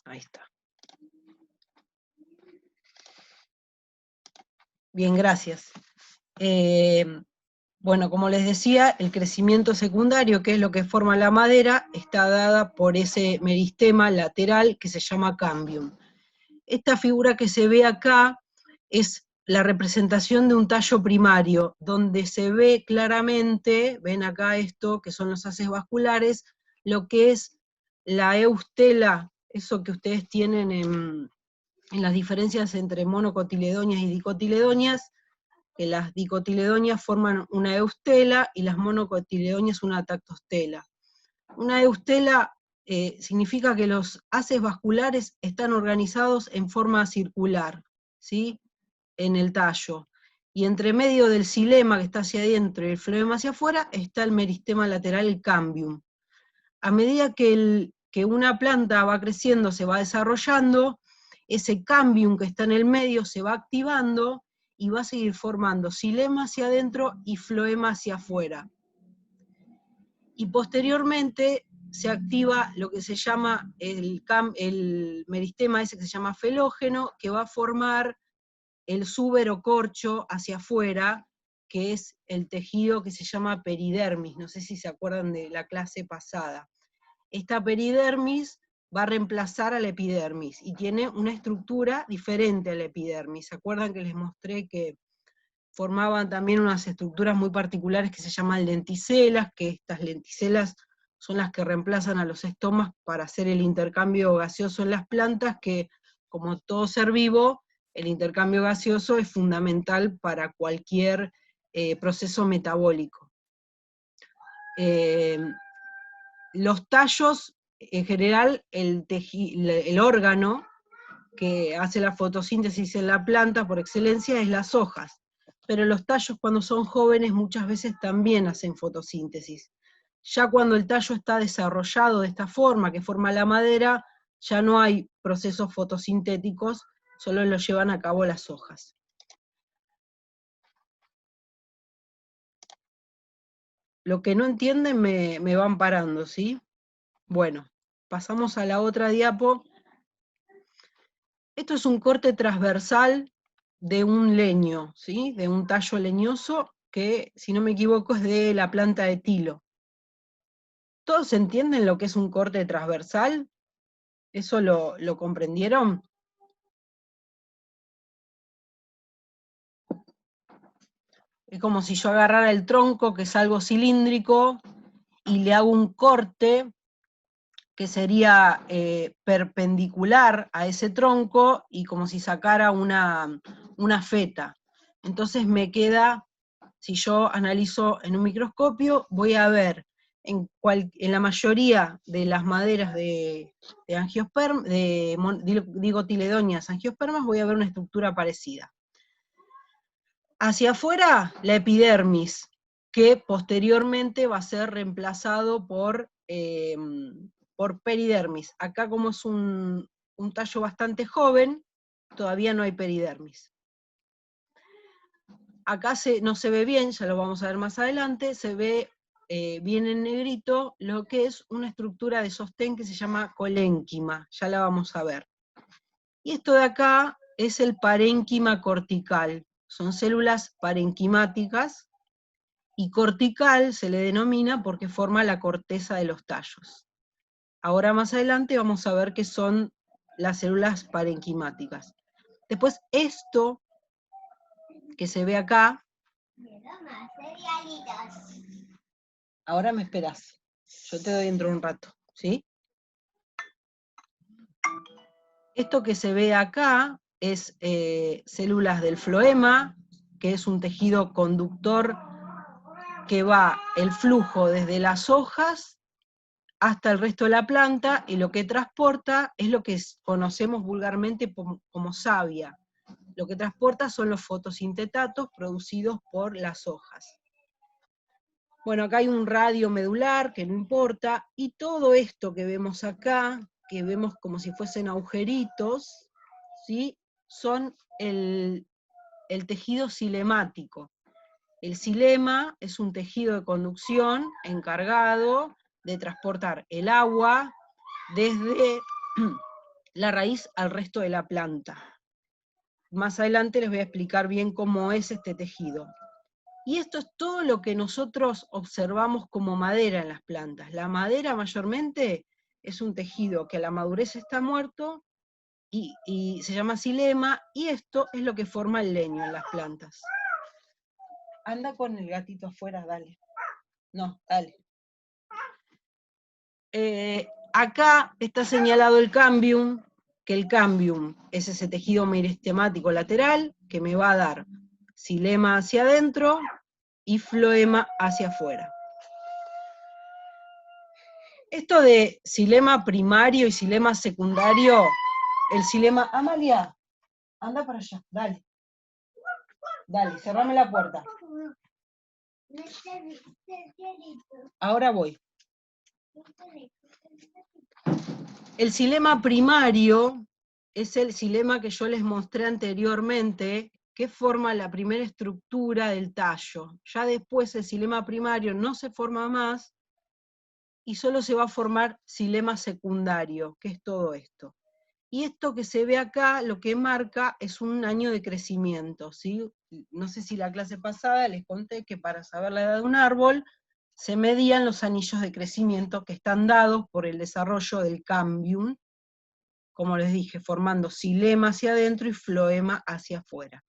Ahí está. Bien, gracias. Bueno, como les decía, el crecimiento secundario, que es lo que forma la madera, está dada por ese meristema lateral que se llama cambium. Esta figura que se ve acá es la representación de un tallo primario, donde se ve claramente, ven acá esto, que son los haces vasculares, lo que es la eustela, eso que ustedes tienen en las diferencias entre monocotiledonias y dicotiledonias, que las dicotiledonias forman una eustela y las monocotiledonias una tactostela. Una eustela significa que los haces vasculares están organizados en forma circular, ¿sí? En el tallo. Y entre medio del xilema, que está hacia adentro, y el floema hacia afuera, está el meristema lateral, el cambium. A medida que una planta va creciendo, se va desarrollando, ese cambium que está en el medio se va activando y va a seguir formando xilema hacia adentro y floema hacia afuera. Y posteriormente se activa lo que se llama el meristema ese que se llama felógeno, que va a formar el súbero-corcho hacia afuera, que es el tejido que se llama peridermis. No sé si se acuerdan de la clase pasada. Esta peridermis va a reemplazar a la epidermis y tiene una estructura diferente a la epidermis. ¿Se acuerdan que les mostré que formaban también unas estructuras muy particulares que se llaman lenticelas, que estas lenticelas son las que reemplazan a los estomas para hacer el intercambio gaseoso en las plantas, que como todo ser vivo, el intercambio gaseoso es fundamental para cualquier proceso metabólico. Los tallos, en general, el órgano que hace la fotosíntesis en la planta por excelencia es las hojas, pero los tallos cuando son jóvenes muchas veces también hacen fotosíntesis. Ya cuando el tallo está desarrollado de esta forma, que forma la madera, ya no hay procesos fotosintéticos, solo lo llevan a cabo las hojas. Lo que no entienden me van parando, ¿sí? Bueno, pasamos a la otra diapo. Esto es un corte transversal de un leño, ¿sí? De un tallo leñoso que, si no me equivoco, es de la planta de tilo. ¿Todos entienden lo que es un corte transversal? ¿Eso lo comprendieron? Es como si yo agarrara el tronco, que es algo cilíndrico, y le hago un corte que sería perpendicular a ese tronco, y como si sacara una feta. Entonces me queda, si yo analizo en un microscopio, voy a ver en la mayoría de las maderas de digotiledonias angiospermas, voy a ver una estructura parecida. Hacia afuera, la epidermis, que posteriormente va a ser reemplazado por peridermis. Acá, como es un tallo bastante joven, todavía no hay peridermis. Acá no se ve bien, ya lo vamos a ver más adelante, se ve bien en negrito lo que es una estructura de sostén que se llama colénquima, ya la vamos a ver. Y esto de acá es el parénquima cortical, son células parenquimáticas, y cortical se le denomina porque forma la corteza de los tallos. Ahora más adelante vamos a ver qué son las células parenquimáticas. Después esto que se ve acá, ahora me esperás, yo te doy dentro de un rato, ¿sí? Esto que se ve acá es células del floema, que es un tejido conductor que va el flujo desde las hojas hasta el resto de la planta, y lo que transporta es lo que conocemos vulgarmente como savia. Lo que transporta son los fotosintetatos producidos por las hojas. Bueno, acá hay un radio medular, que no importa, y todo esto que vemos acá, que vemos como si fuesen agujeritos, ¿sí? Son el tejido cilemático. El xilema es un tejido de conducción encargado de transportar el agua desde la raíz al resto de la planta. Más adelante les voy a explicar bien cómo es este tejido. Y esto es todo lo que nosotros observamos como madera en las plantas. La madera mayormente es un tejido que a la madurez está muerto y se llama xilema, y esto es lo que forma el leño en las plantas. Anda con el gatito afuera, dale. No, dale. Acá está señalado el cambium, que el cambium es ese tejido meristemático lateral que me va a dar xilema hacia adentro y floema hacia afuera. Esto de xilema primario y xilema secundario, el xilema... Amalia, anda para allá, dale. Dale, cerrame la puerta. Ahora voy. El xilema primario es el xilema que yo les mostré anteriormente, que forma la primera estructura del tallo. Ya después el xilema primario no se forma más, y solo se va a formar xilema secundario, que es todo esto. Y esto que se ve acá, lo que marca es un año de crecimiento, ¿sí? No sé si la clase pasada les conté que para saber la edad de un árbol, se medían los anillos de crecimiento que están dados por el desarrollo del cambium, como les dije, formando xilema hacia adentro y floema hacia afuera.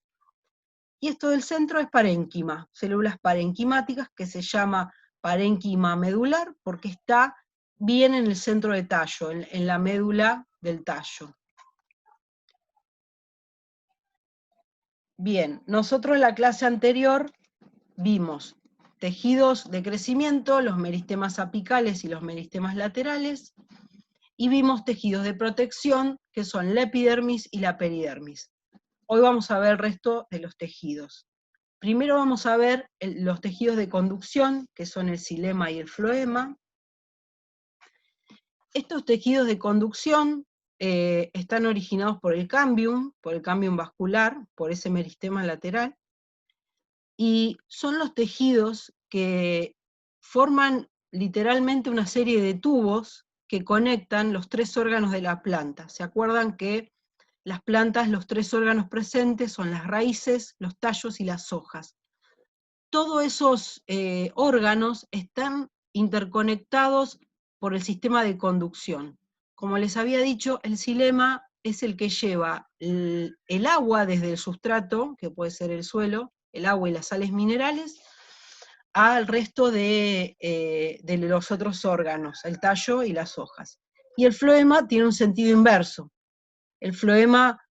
Y esto del centro es parénquima, células parenquimáticas, que se llama parénquima medular, porque está bien en el centro de tallo, en la médula del tallo. Bien, nosotros en la clase anterior vimos tejidos de crecimiento, los meristemas apicales y los meristemas laterales, y vimos tejidos de protección, que son la epidermis y la peridermis. Hoy vamos a ver el resto de los tejidos. Primero vamos a ver los tejidos de conducción, que son el xilema y el floema. Estos tejidos de conducción están originados por el cambium vascular, por ese meristema lateral, y son los tejidos que forman literalmente una serie de tubos que conectan los tres órganos de la planta. ¿Se acuerdan que las plantas, los tres órganos presentes son las raíces, los tallos y las hojas? Todos esos órganos están interconectados por el sistema de conducción. Como les había dicho, el xilema es el que lleva el agua desde el sustrato, que puede ser el suelo, el agua y las sales minerales, al resto de los otros órganos, el tallo y las hojas. Y el floema tiene un sentido inverso. El floema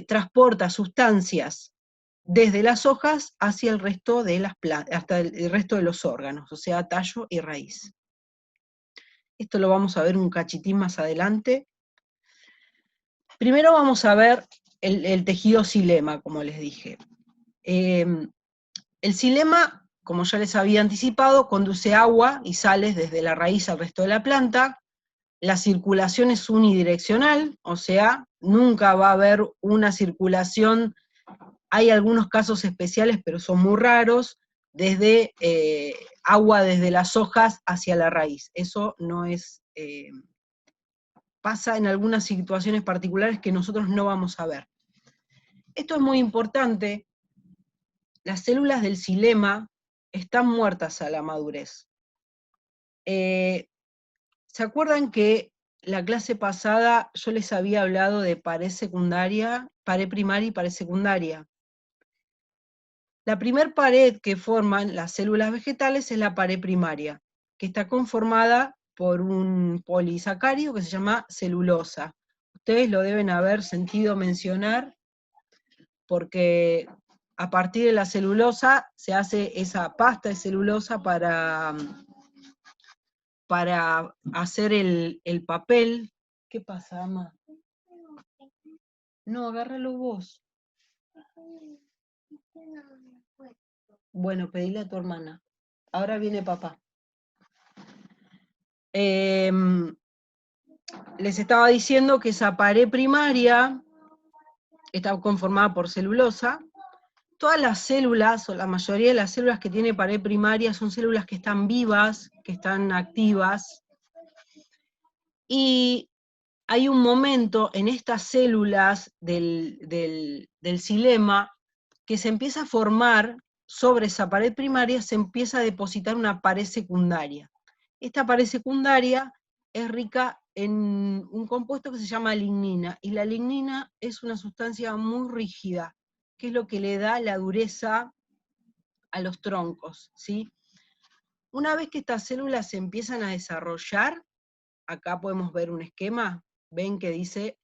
transporta sustancias desde las hojas hacia el resto de las plantas, hasta el resto de los órganos, o sea, tallo y raíz. Esto lo vamos a ver un cachitín más adelante. Primero vamos a ver el tejido xilema, como les dije. El xilema, como ya les había anticipado, conduce agua y sales desde la raíz al resto de la planta. La circulación es unidireccional, o sea, nunca va a haber una circulación. Hay algunos casos especiales, pero son muy raros, desde agua desde las hojas hacia la raíz. Eso no es, pasa en algunas situaciones particulares que nosotros no vamos a ver. Esto es muy importante. Las células del xilema están muertas a la madurez. ¿Se acuerdan que la clase pasada yo les había hablado de pared secundaria, pared primaria y pared secundaria? La primer pared que forman las células vegetales es la pared primaria, que está conformada por un polisacárido que se llama celulosa. Ustedes lo deben haber sentido mencionar, porque a partir de la celulosa se hace esa pasta de celulosa para hacer el papel. ¿Qué pasa, Ama? No, agárralo vos. Bueno, pedile a tu hermana. Ahora viene papá. Les estaba diciendo que esa pared primaria está conformada por celulosa. Todas las células, o la mayoría de las células que tiene pared primaria, son células que están vivas, que están activas, y hay un momento en estas células del xilema que se empieza a formar, sobre esa pared primaria se empieza a depositar una pared secundaria. Esta pared secundaria es rica en un compuesto que se llama lignina, y la lignina es una sustancia muy rígida, que es lo que le da la dureza a los troncos, ¿sí? Una vez que estas células se empiezan a desarrollar, acá podemos ver un esquema, ven que dice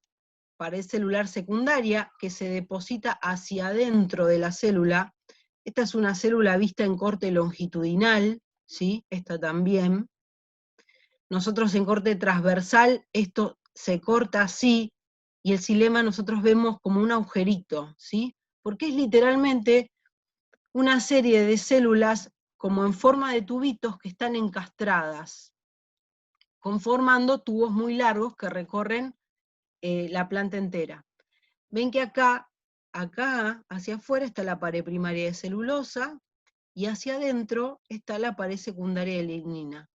pared celular secundaria, que se deposita hacia adentro de la célula. Esta es una célula vista en corte longitudinal, ¿sí? Esta también. Nosotros en corte transversal, esto se corta así, y el xilema nosotros vemos como un agujerito, ¿sí? Porque es literalmente una serie de células como en forma de tubitos que están encastradas, conformando tubos muy largos que recorren la planta entera. Ven que acá, hacia afuera está la pared primaria de celulosa, y hacia adentro está la pared secundaria de lignina.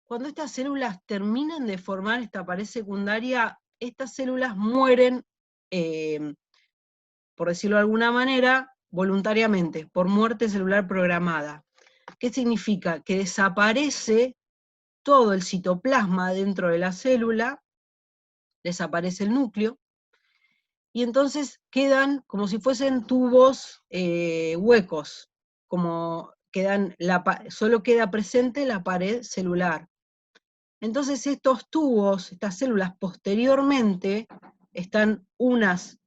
Cuando estas células terminan de formar esta pared secundaria, estas células mueren, por decirlo de alguna manera, voluntariamente, por muerte celular programada. ¿Qué significa? Que desaparece todo el citoplasma dentro de la célula, desaparece el núcleo, y entonces quedan como si fuesen tubos huecos, como solo queda presente la pared celular. Entonces estos tubos, estas células posteriormente, están unas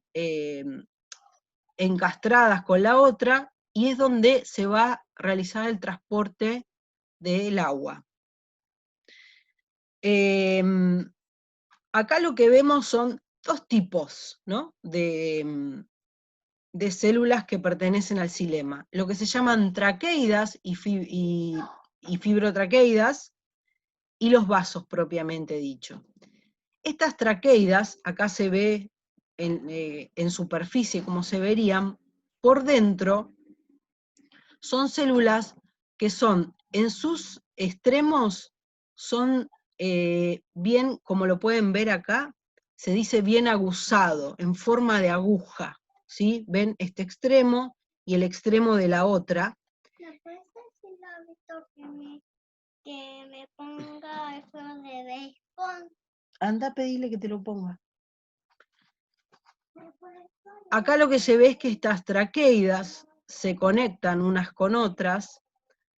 encastradas con la otra, y es donde se va a realizar el transporte del agua. Acá lo que vemos son dos tipos, ¿no?, de células que pertenecen al xilema. Lo que se llaman traqueidas y fibrotraqueidas, y los vasos propiamente dicho. Estas traqueidas, acá se ve en superficie como se verían, por dentro son células que son, en sus extremos, son bien, como lo pueden ver acá, se dice bien aguzado, en forma de aguja, ¿sí? Ven este extremo y el extremo de la otra. ¿Me puedes decir a Víctor que me ponga el juego de béisbol? Anda a pedirle que te lo ponga. Acá lo que se ve es que estas traqueidas se conectan unas con otras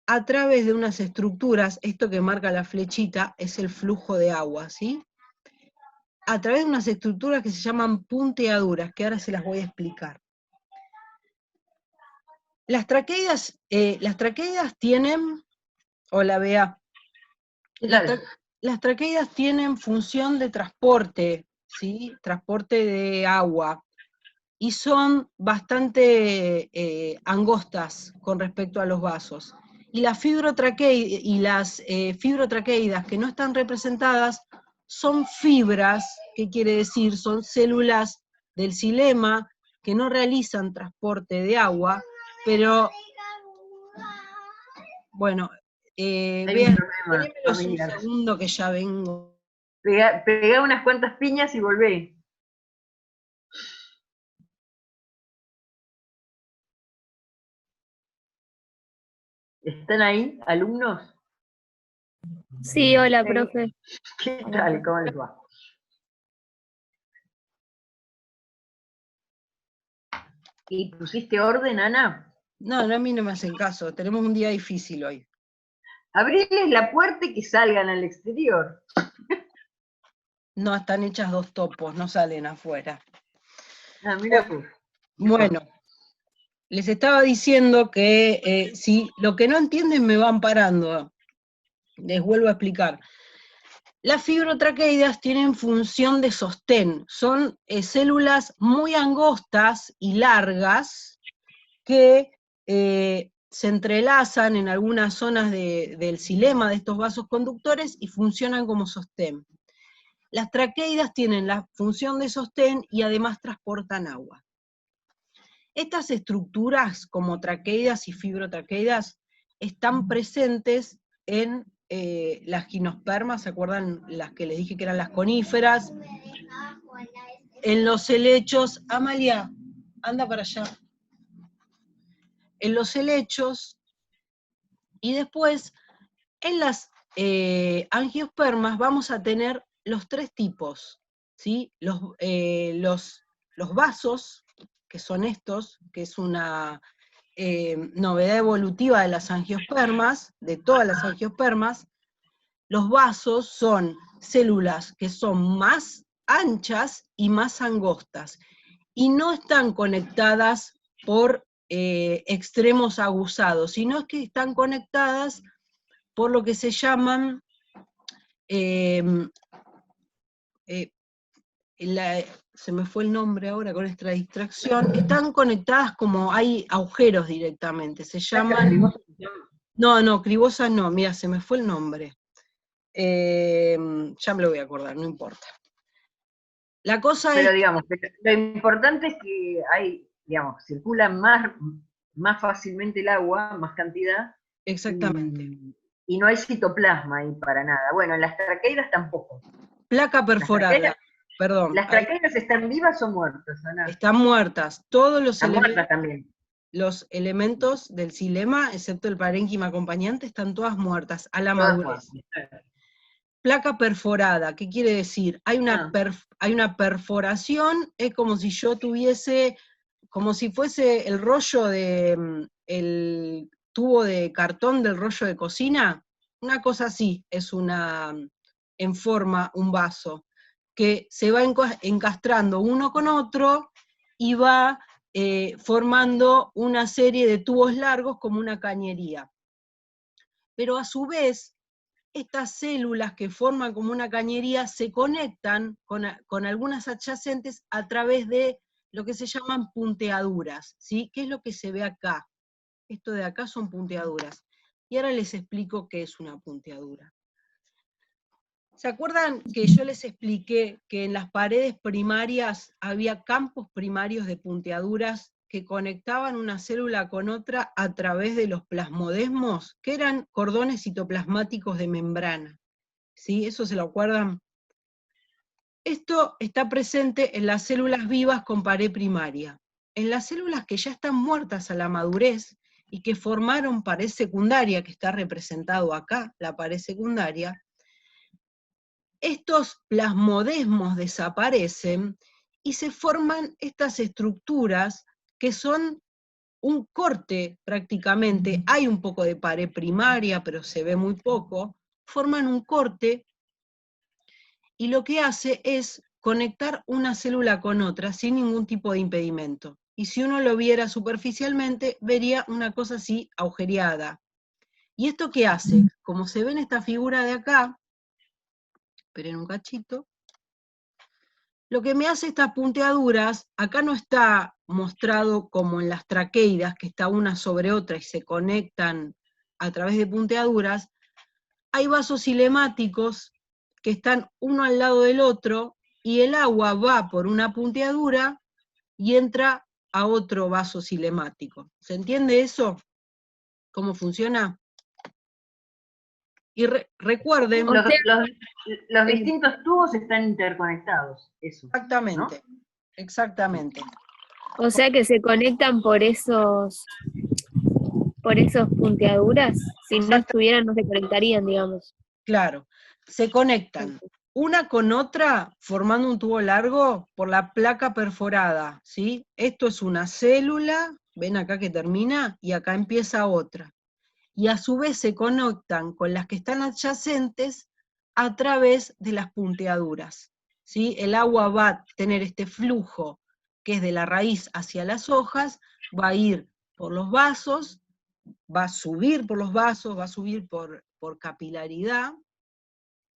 a través de unas estructuras. Esto que marca la flechita es el flujo de agua, ¿sí? A través de unas estructuras que se llaman punteaduras, que ahora se las voy a explicar. Las traqueidas tienen, hola Bea, las traqueidas tienen función de transporte, ¿sí? Transporte de agua, y son bastante angostas con respecto a los vasos. Y las fibrotraqueidas que no están representadas son fibras, ¿qué quiere decir? Son células del xilema que no realizan transporte de agua, pero, bueno, vean, ponémelos un segundo que ya vengo. Pegá unas cuantas piñas y volvé. ¿Están ahí, alumnos? Sí, hola, profe. ¿Qué tal? ¿Cómo les va? ¿Y pusiste orden, Ana? No, a mí no me hacen caso, tenemos un día difícil hoy. Abrirles la puerta y que salgan al exterior. No, están hechas dos topos, no salen afuera. Ah, mira pues. Bueno, les estaba diciendo que si lo que no entienden me van parando, les vuelvo a explicar. Las fibrotraqueidas tienen función de sostén, son células muy angostas y largas que se entrelazan en algunas zonas del xilema de estos vasos conductores y funcionan como sostén. Las traqueidas tienen la función de sostén y además transportan agua. Estas estructuras, como traqueidas y fibrotraqueidas, están presentes en las gimnospermas, ¿se acuerdan las que les dije que eran las coníferas? en los helechos, Amalia, anda para allá. En los helechos, y después en las angiospermas vamos a tener los tres tipos, ¿sí? Los vasos, que son estos, que es una novedad evolutiva de las angiospermas, de todas las angiospermas. Los vasos son células que son más anchas y más angostas, y no están conectadas por extremos aguzados, sino que están conectadas por lo que se llaman, se me fue el nombre ahora con esta distracción, están conectadas como hay agujeros directamente, se llaman... No, cribosas no, mira, se me fue el nombre. Ya me lo voy a acordar, no importa. La cosa Pero es... digamos, lo importante es que hay, digamos, circula más fácilmente el agua, más cantidad, Exactamente. y no hay citoplasma ahí para nada. Bueno, en las traqueidas tampoco. Placa perforada, perdón. ¿Las traqueidas están vivas o muertas, Ana? Están muertas. Todos los Están muertas también. Los elementos del xilema, excepto el parénquima acompañante, están todas muertas a la Todas madurez. muertas. Placa perforada, ¿qué quiere decir? Hay una perforación, es como si yo tuviese, como si fuese el rollo el tubo de cartón del rollo de cocina, una cosa así, es en forma, un vaso, que se va encastrando uno con otro y va formando una serie de tubos largos como una cañería. Pero a su vez, estas células que forman como una cañería se conectan con algunas adyacentes a través de lo que se llaman punteaduras, ¿sí? ¿Qué es lo que se ve acá? Esto de acá son punteaduras. Y ahora les explico qué es una punteadura. ¿Se acuerdan que yo les expliqué que en las paredes primarias había campos primarios de punteaduras que conectaban una célula con otra a través de los plasmodesmos, que eran cordones citoplasmáticos de membrana? ¿Sí? ¿Eso se lo acuerdan? Esto está presente en las células vivas con pared primaria. En las células que ya están muertas a la madurez y que formaron pared secundaria, que está representado acá, la pared secundaria, estos plasmodesmos desaparecen y se forman estas estructuras que son un corte prácticamente, hay un poco de pared primaria, pero se ve muy poco, forman un corte y lo que hace es conectar una célula con otra sin ningún tipo de impedimento. Y si uno lo viera superficialmente, vería una cosa así agujereada. ¿Y esto qué hace? Como se ve en esta figura de acá, esperen un cachito, lo que me hace estas punteaduras, acá no está mostrado como en las traqueidas, que está una sobre otra y se conectan a través de punteaduras, hay vasos cilemáticos que están uno al lado del otro, y el agua va por una punteadura y entra a otro vaso cilemático. ¿Se entiende eso? ¿Cómo funciona? Y recuerden... O sea, Los distintos tubos están interconectados, eso. Exactamente, ¿no? exactamente. o sea que se conectan por esos punteaduras. Si no estuvieran, no se conectarían, digamos. Claro, se conectan una con otra formando un tubo largo por la placa perforada, ¿sí? Esto es una célula, ven acá que termina, y acá empieza otra. Y a su vez se conectan con las que están adyacentes a través de las punteaduras, ¿sí? El agua va a tener este flujo que es de la raíz hacia las hojas, va a ir por los vasos, va a subir por los vasos, va a subir por capilaridad,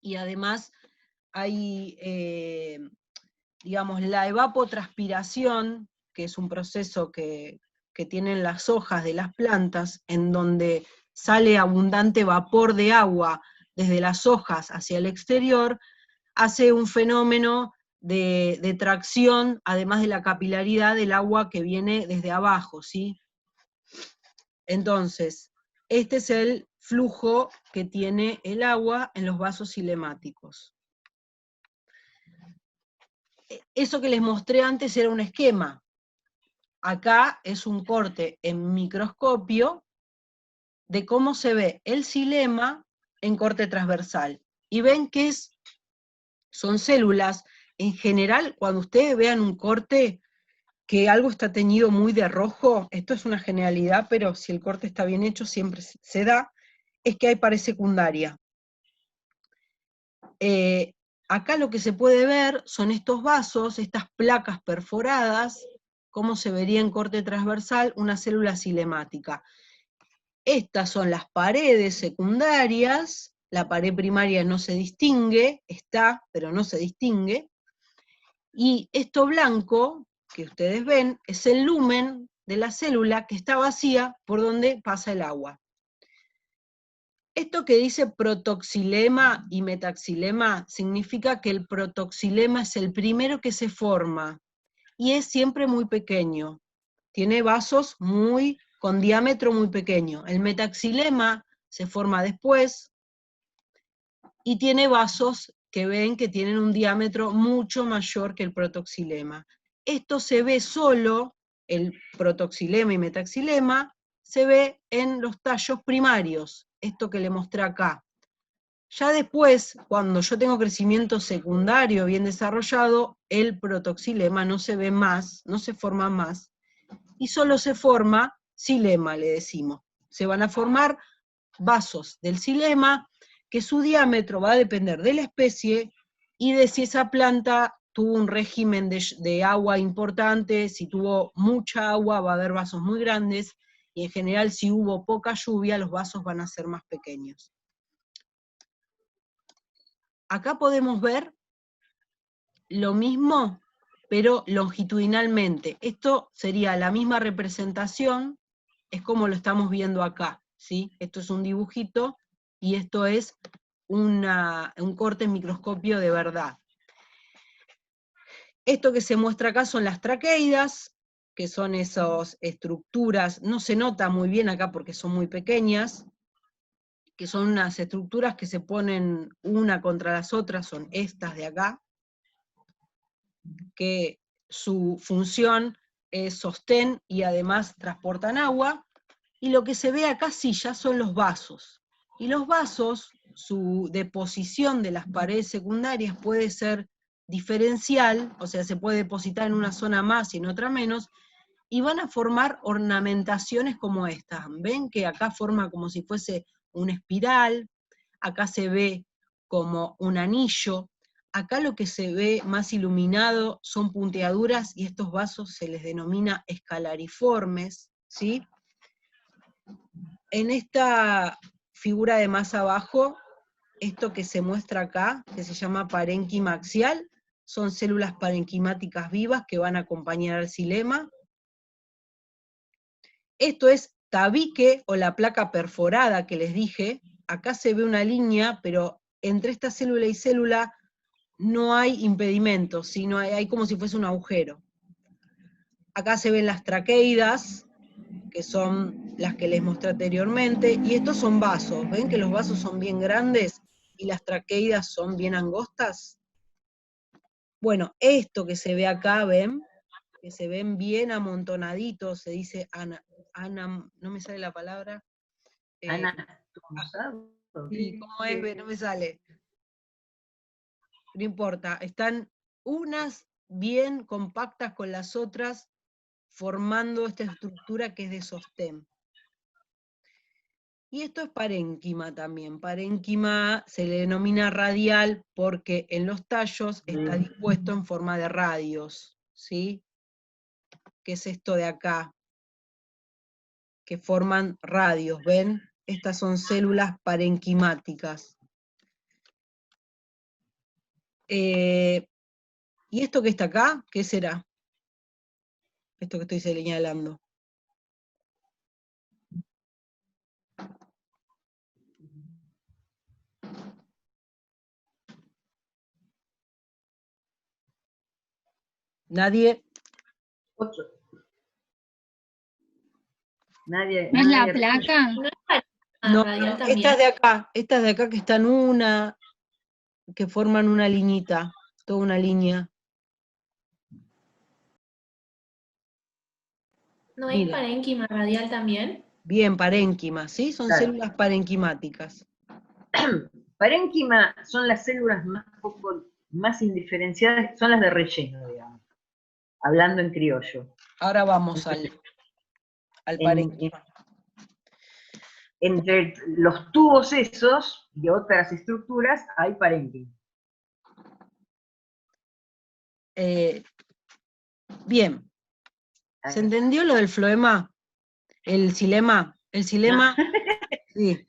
y además hay, digamos, la evapotranspiración, que es un proceso que tienen las hojas de las plantas, en donde sale abundante vapor de agua desde las hojas hacia el exterior, hace un fenómeno de tracción, además de la capilaridad del agua que viene desde abajo, ¿sí? Entonces, este es el flujo que tiene el agua en los vasos cilemáticos. eso que les mostré antes era un esquema. Acá es un corte en microscopio de cómo se ve el xilema en corte transversal. Y ven que son células. En general, cuando ustedes vean un corte que algo está teñido muy de rojo, esto es una generalidad, pero si el corte está bien hecho siempre se da, es que hay pared secundaria. Acá lo que se puede ver son estos vasos, estas placas perforadas, cómo se vería en corte transversal una célula cilemática. Estas son las paredes secundarias, la pared primaria no se distingue, está, pero no se distingue, y esto blanco que ustedes ven es el lumen de la célula que está vacía por donde pasa el agua. Esto que dice protoxilema y metaxilema significa que el protoxilema es el primero que se forma, y es siempre muy pequeño. Tiene vasos con diámetro muy pequeño. El metaxilema se forma después, y tiene vasos que ven que tienen un diámetro mucho mayor que el protoxilema. Esto se ve solo, el protoxilema y metaxilema, se ve en los tallos primarios, esto que le mostré acá. Ya después, cuando yo tengo crecimiento secundario bien desarrollado, el protoxilema no se ve más, no se forma más, y solo se forma xilema, le decimos. Se van a formar vasos del xilema, que su diámetro va a depender de la especie y de si esa planta tuvo un régimen de agua importante. Si tuvo mucha agua va a haber vasos muy grandes, y en general si hubo poca lluvia los vasos van a ser más pequeños. Acá podemos ver lo mismo, pero longitudinalmente. Esto sería la misma representación, es como lo estamos viendo acá, ¿sí? Esto es un dibujito, y esto es un corte en microscopio de verdad. Esto que se muestra acá son las traqueidas, que son esas estructuras, no se nota muy bien acá porque son muy pequeñas, que son unas estructuras que se ponen una contra las otras, son estas de acá, que su función es sostén y además transportan agua, y lo que se ve acá sí ya son los vasos. Y los vasos, su deposición de las paredes secundarias puede ser diferencial, o sea, se puede depositar en una zona más y en otra menos, y van a formar ornamentaciones como estas. ¿Ven que acá forma como si fuese una espiral? Acá se ve como un anillo. Acá lo que se ve más iluminado son punteaduras, y estos vasos se les denomina escalariformes, ¿sí? En esta figura de más abajo, esto que se muestra acá, que se llama parénquima axial, son células parenquimáticas vivas que van a acompañar al xilema. Esto es tabique, o la placa perforada que les dije. Acá se ve una línea, pero entre esta célula y célula no hay impedimento, sino hay como si fuese un agujero. Acá se ven las traqueidas, que son las que les mostré anteriormente, y estos son vasos. ¿Ven que los vasos son bien grandes y las traqueidas son bien angostas? Bueno, esto que se ve acá, ¿ven? Que se ven bien amontonaditos, se dice no me sale la palabra. Anatomizado. ¿Y cómo es? No me sale. No importa, están unas bien compactas con las otras, formando esta estructura que es de sostén. Y esto es parénquima también. Parénquima se le denomina radial porque en los tallos está dispuesto en forma de radios, ¿sí? ¿Qué es esto de acá? Que forman radios, ¿ven? Estas son células parenquimáticas. ¿Y esto que está acá? ¿Qué será? Esto que estoy señalando. ¿Nadie? 8. Nadie. ¿No es la placa? No, radial también. estas de acá que están que forman una liñita, toda una línea. ¿No es Mira, parénquima radial también? bien, parénquima, ¿sí? Son Claro. células parenquimáticas. Parénquima son las células más indiferenciadas, son las de relleno, digamos, hablando en criollo. Ahora vamos al parénquima. Entre los tubos esos y otras estructuras hay parénquima. Bien, ¿se entendió lo del floema? El xilema. El xilema, sí.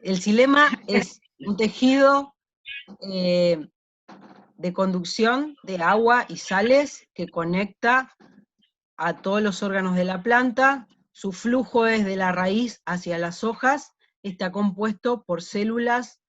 El xilema es un tejido de conducción de agua y sales que conecta a todos los órganos de la planta. Su flujo es de la raíz hacia las hojas. Está compuesto por células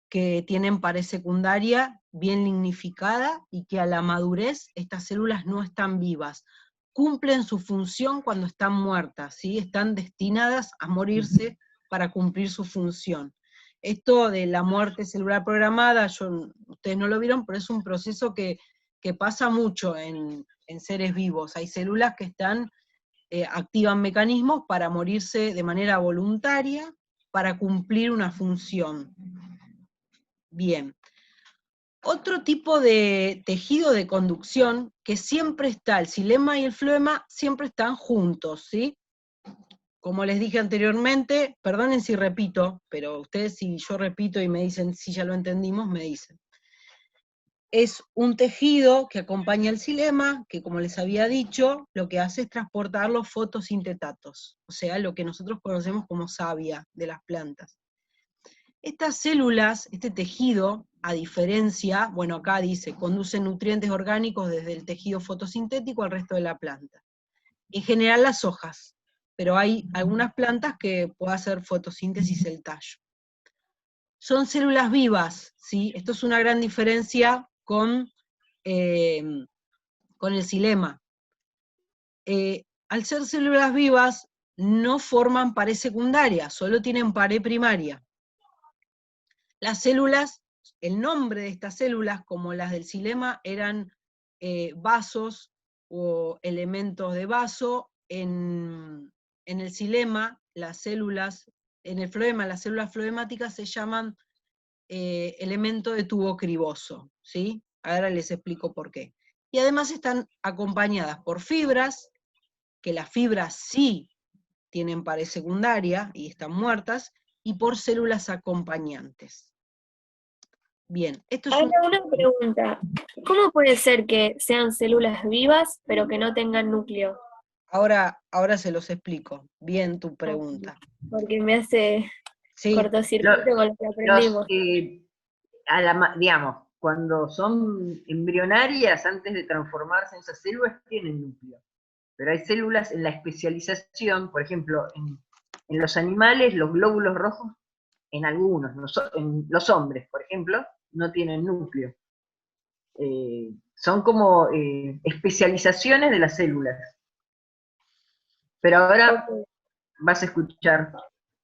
que tienen pared secundaria bien lignificada y que a la madurez estas células no están vivas. Cumplen su función cuando están muertas, ¿sí? Están destinadas a morirse para cumplir su función. Esto de la muerte celular programada, ustedes no lo vieron, pero es un proceso que pasa mucho en seres vivos. Hay células que activan mecanismos para morirse de manera voluntaria, para cumplir una función. Bien. Otro tipo de tejido de conducción que siempre está, el xilema y el floema siempre están juntos, ¿sí? Como les dije anteriormente, perdonen si repito, pero ustedes si yo repito y me dicen si ya lo entendimos, me dicen. Es un tejido que acompaña al xilema, que como les había dicho, lo que hace es transportar los fotosintetatos, o sea, lo que nosotros conocemos como savia de las plantas. Estas células, este tejido, a diferencia, bueno, acá dice, conducen nutrientes orgánicos desde el tejido fotosintético al resto de la planta. En general las hojas, pero hay algunas plantas que puede hacer fotosíntesis el tallo. Son células vivas, ¿sí? Esto es una gran diferencia con el xilema. Al ser células vivas, no forman pared secundaria, solo tienen pared primaria. Las células, el nombre de estas células, como las del xilema, eran vasos o elementos de vaso. En el xilema, las células, en el floema, las células floemáticas se llaman elemento de tubo criboso, ¿sí? Ahora les explico por qué. Y además están acompañadas por fibras, que las fibras sí tienen pared secundaria y están muertas, y por células acompañantes. Bien, esto es Ahora una pregunta. ¿Cómo puede ser que sean células vivas pero que no tengan núcleo? ahora se los explico. Bien tu pregunta. Porque me hace Sí, cortocircuito con lo que aprendimos. Digamos, cuando son embrionarias, antes de transformarse en esas células, tienen núcleo. Pero hay células en la especialización, por ejemplo, en los animales, los glóbulos rojos, en algunos, en los hombres, por ejemplo, no tienen núcleo. Son como especializaciones de las células. Pero ahora vas a escuchar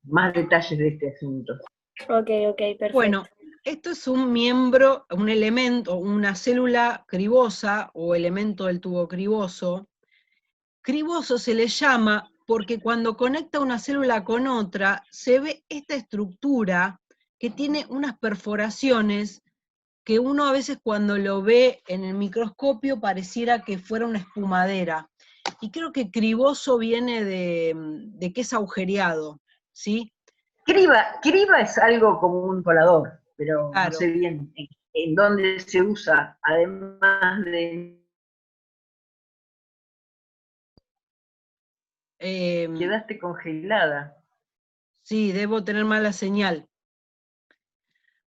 más detalles de este asunto. Ok, perfecto. Bueno, esto es un miembro, un elemento, una célula cribosa o elemento del tubo criboso. Criboso se le llama porque cuando conecta una célula con otra, se ve esta estructura que tiene unas perforaciones que uno a veces cuando lo ve en el microscopio pareciera que fuera una espumadera. Y creo que criboso viene de que es agujereado, ¿sí? Criba es algo como un colador, pero Claro. no sé bien en dónde se usa, además de... Quedaste congelada. Sí, debo tener mala señal.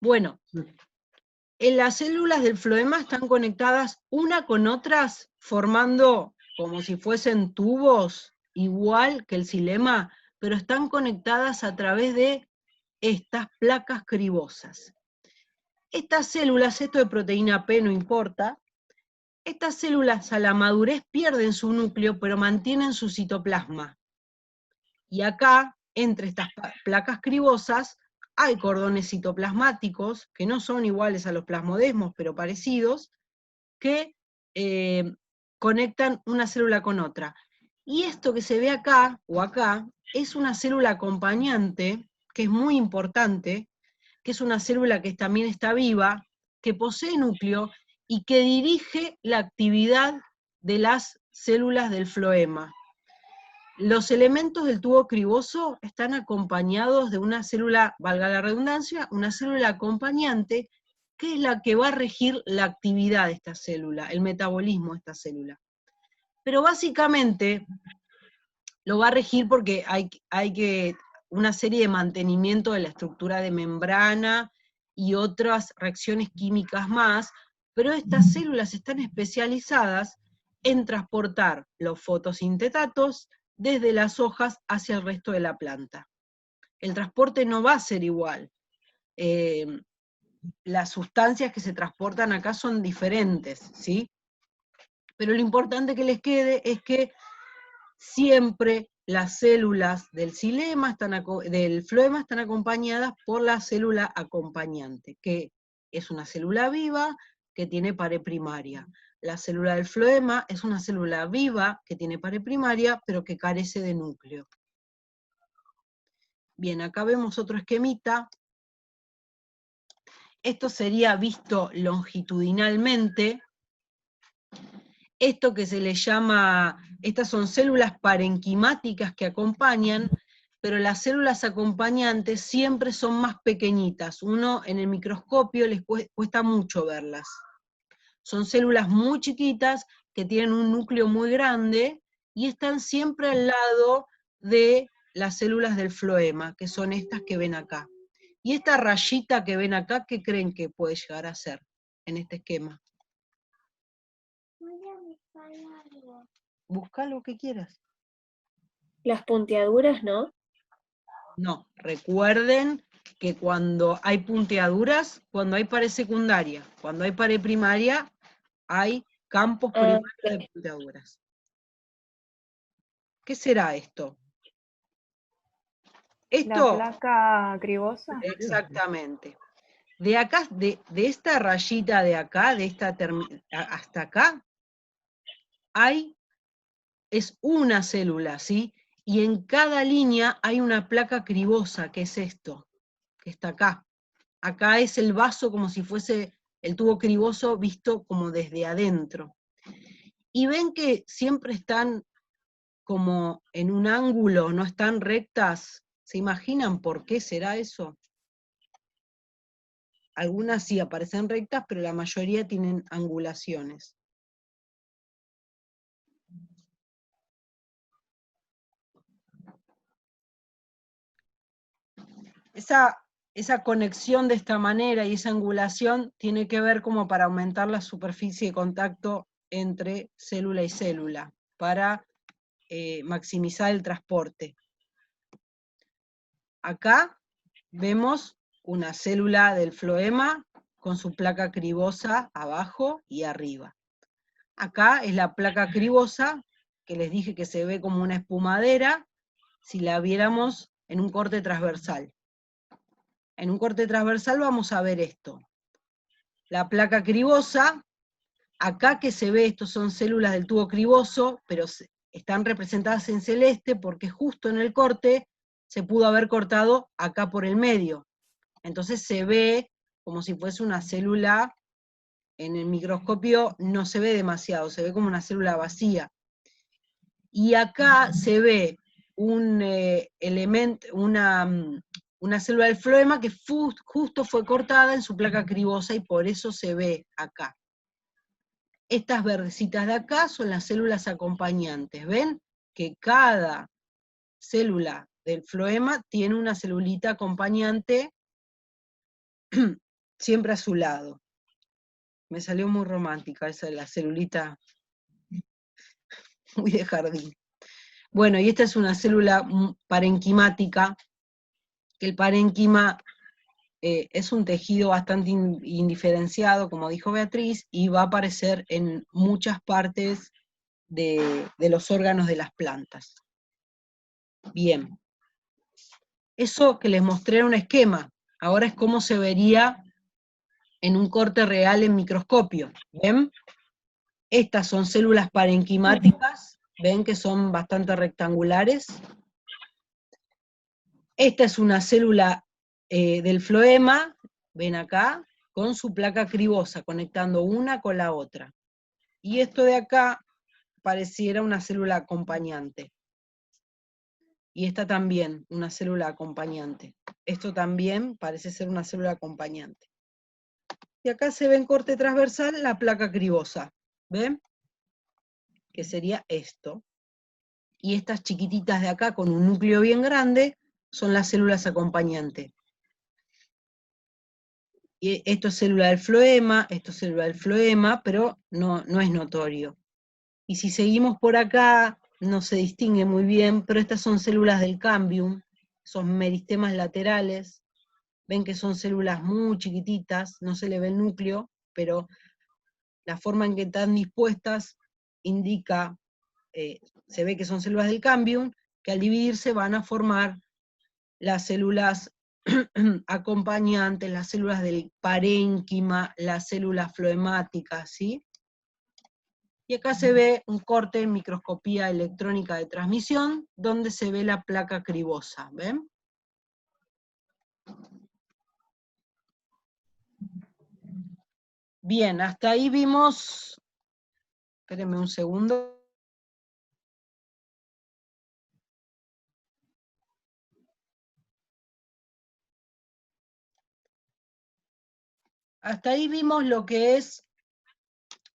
Bueno, las células del floema están conectadas una con otras, formando como si fuesen tubos, igual que el xilema, pero están conectadas a través de estas placas cribosas. Estas células, esto de proteína P no importa, estas células a la madurez pierden su núcleo, pero mantienen su citoplasma. Y acá, entre estas placas cribosas, hay cordones citoplasmáticos, que no son iguales a los plasmodesmos, pero parecidos, que conectan una célula con otra. Y esto que se ve acá, o acá, es una célula acompañante, que es muy importante, que es una célula que también está viva, que posee núcleo y que dirige la actividad de las células del floema. Los elementos del tubo criboso están acompañados de una célula, valga la redundancia, una célula acompañante, que es la que va a regir la actividad de esta célula, el metabolismo de esta célula. Pero básicamente lo va a regir porque hay una serie de mantenimiento de la estructura de membrana y otras reacciones químicas más, pero estas células están especializadas en transportar los fotosintetatos desde las hojas hacia el resto de la planta. El transporte no va a ser igual. Las sustancias que se transportan acá son diferentes, ¿sí? Pero lo importante que les quede es que siempre las células del xilema del floema están acompañadas por la célula acompañante, que es una célula viva que tiene pared primaria. La célula del floema es una célula viva que tiene pared primaria, pero que carece de núcleo. Bien, acá vemos otro esquemita. Esto sería visto longitudinalmente. Esto que se le llama, estas son células parenquimáticas que acompañan, pero las células acompañantes siempre son más pequeñitas. Uno en el microscopio les cuesta mucho verlas. Son células muy chiquitas que tienen un núcleo muy grande y están siempre al lado de las células del floema, que son estas que ven acá. Y esta rayita que ven acá, ¿qué creen que puede llegar a ser en este esquema? Voy a buscar algo. Busca lo que quieras. Las punteaduras, ¿no? No, recuerden que cuando hay punteaduras, cuando hay pared secundaria, cuando hay pared primaria, hay campos primarios de punteaduras. ¿Qué será esto? Esto, La placa cribosa. exactamente. De acá, de esta rayita de acá, de esta hasta acá, es una célula, ¿sí? Y en cada línea hay una placa cribosa, que es esto, que está acá. Acá es el vaso como si fuese el tubo criboso visto como desde adentro. Y ven que siempre están como en un ángulo, no están rectas. ¿Se imaginan por qué será eso? Algunas sí aparecen rectas, pero la mayoría tienen angulaciones. Esa conexión de esta manera y esa angulación tiene que ver como para aumentar la superficie de contacto entre célula y célula, para maximizar el transporte. Acá vemos una célula del floema con su placa cribosa abajo y arriba. Acá es la placa cribosa, que les dije que se ve como una espumadera, si la viéramos en un corte transversal. En un corte transversal vamos a ver esto. La placa cribosa, acá que se ve, estos son células del tubo criboso, pero están representadas en celeste porque justo en el corte se pudo haber cortado acá por el medio. Entonces se ve como si fuese una célula, en el microscopio no se ve demasiado, se ve como una célula vacía. Y acá se ve un elemento, una célula del floema que justo fue cortada en su placa cribosa y por eso se ve acá. Estas verdecitas de acá son las células acompañantes. ¿Ven? Que cada célula del floema tiene una celulita acompañante siempre a su lado. Me salió muy romántica esa de la celulita, muy de jardín. Bueno, y esta es una célula parenquimática, que el parénquima es un tejido bastante indiferenciado, como dijo Beatriz, y va a aparecer en muchas partes de los órganos de las plantas. Bien. Eso que les mostré era un esquema, ahora es cómo se vería en un corte real en microscopio. ¿Ven? Estas son células parenquimáticas ven que son bastante rectangulares. Esta es una célula del floema, ven acá, con su placa cribosa, conectando una con la otra. Y esto de acá pareciera una célula acompañante. Y esta también, una célula acompañante. Esto también parece ser una célula acompañante. Y acá se ve en corte transversal la placa cribosa, ¿ven? Que sería esto. Y estas chiquititas de acá, con un núcleo bien grande, son las células acompañantes. Y esto es célula del floema, esto es célula del floema, pero no es notorio. Y si seguimos por acá, no se distingue muy bien, pero estas son células del cambium, son meristemas laterales. Ven que son células muy chiquititas, no se le ve el núcleo, pero la forma en que están dispuestas indica, se ve que son células del cambium, que al dividirse van a formar las células acompañantes, las células del parénquima, las células floemáticas, ¿sí? Y acá se ve un corte en microscopía electrónica de transmisión, donde se ve la placa cribosa, ¿ven? Bien, hasta ahí vimos, espérenme un segundo. Hasta ahí vimos lo que es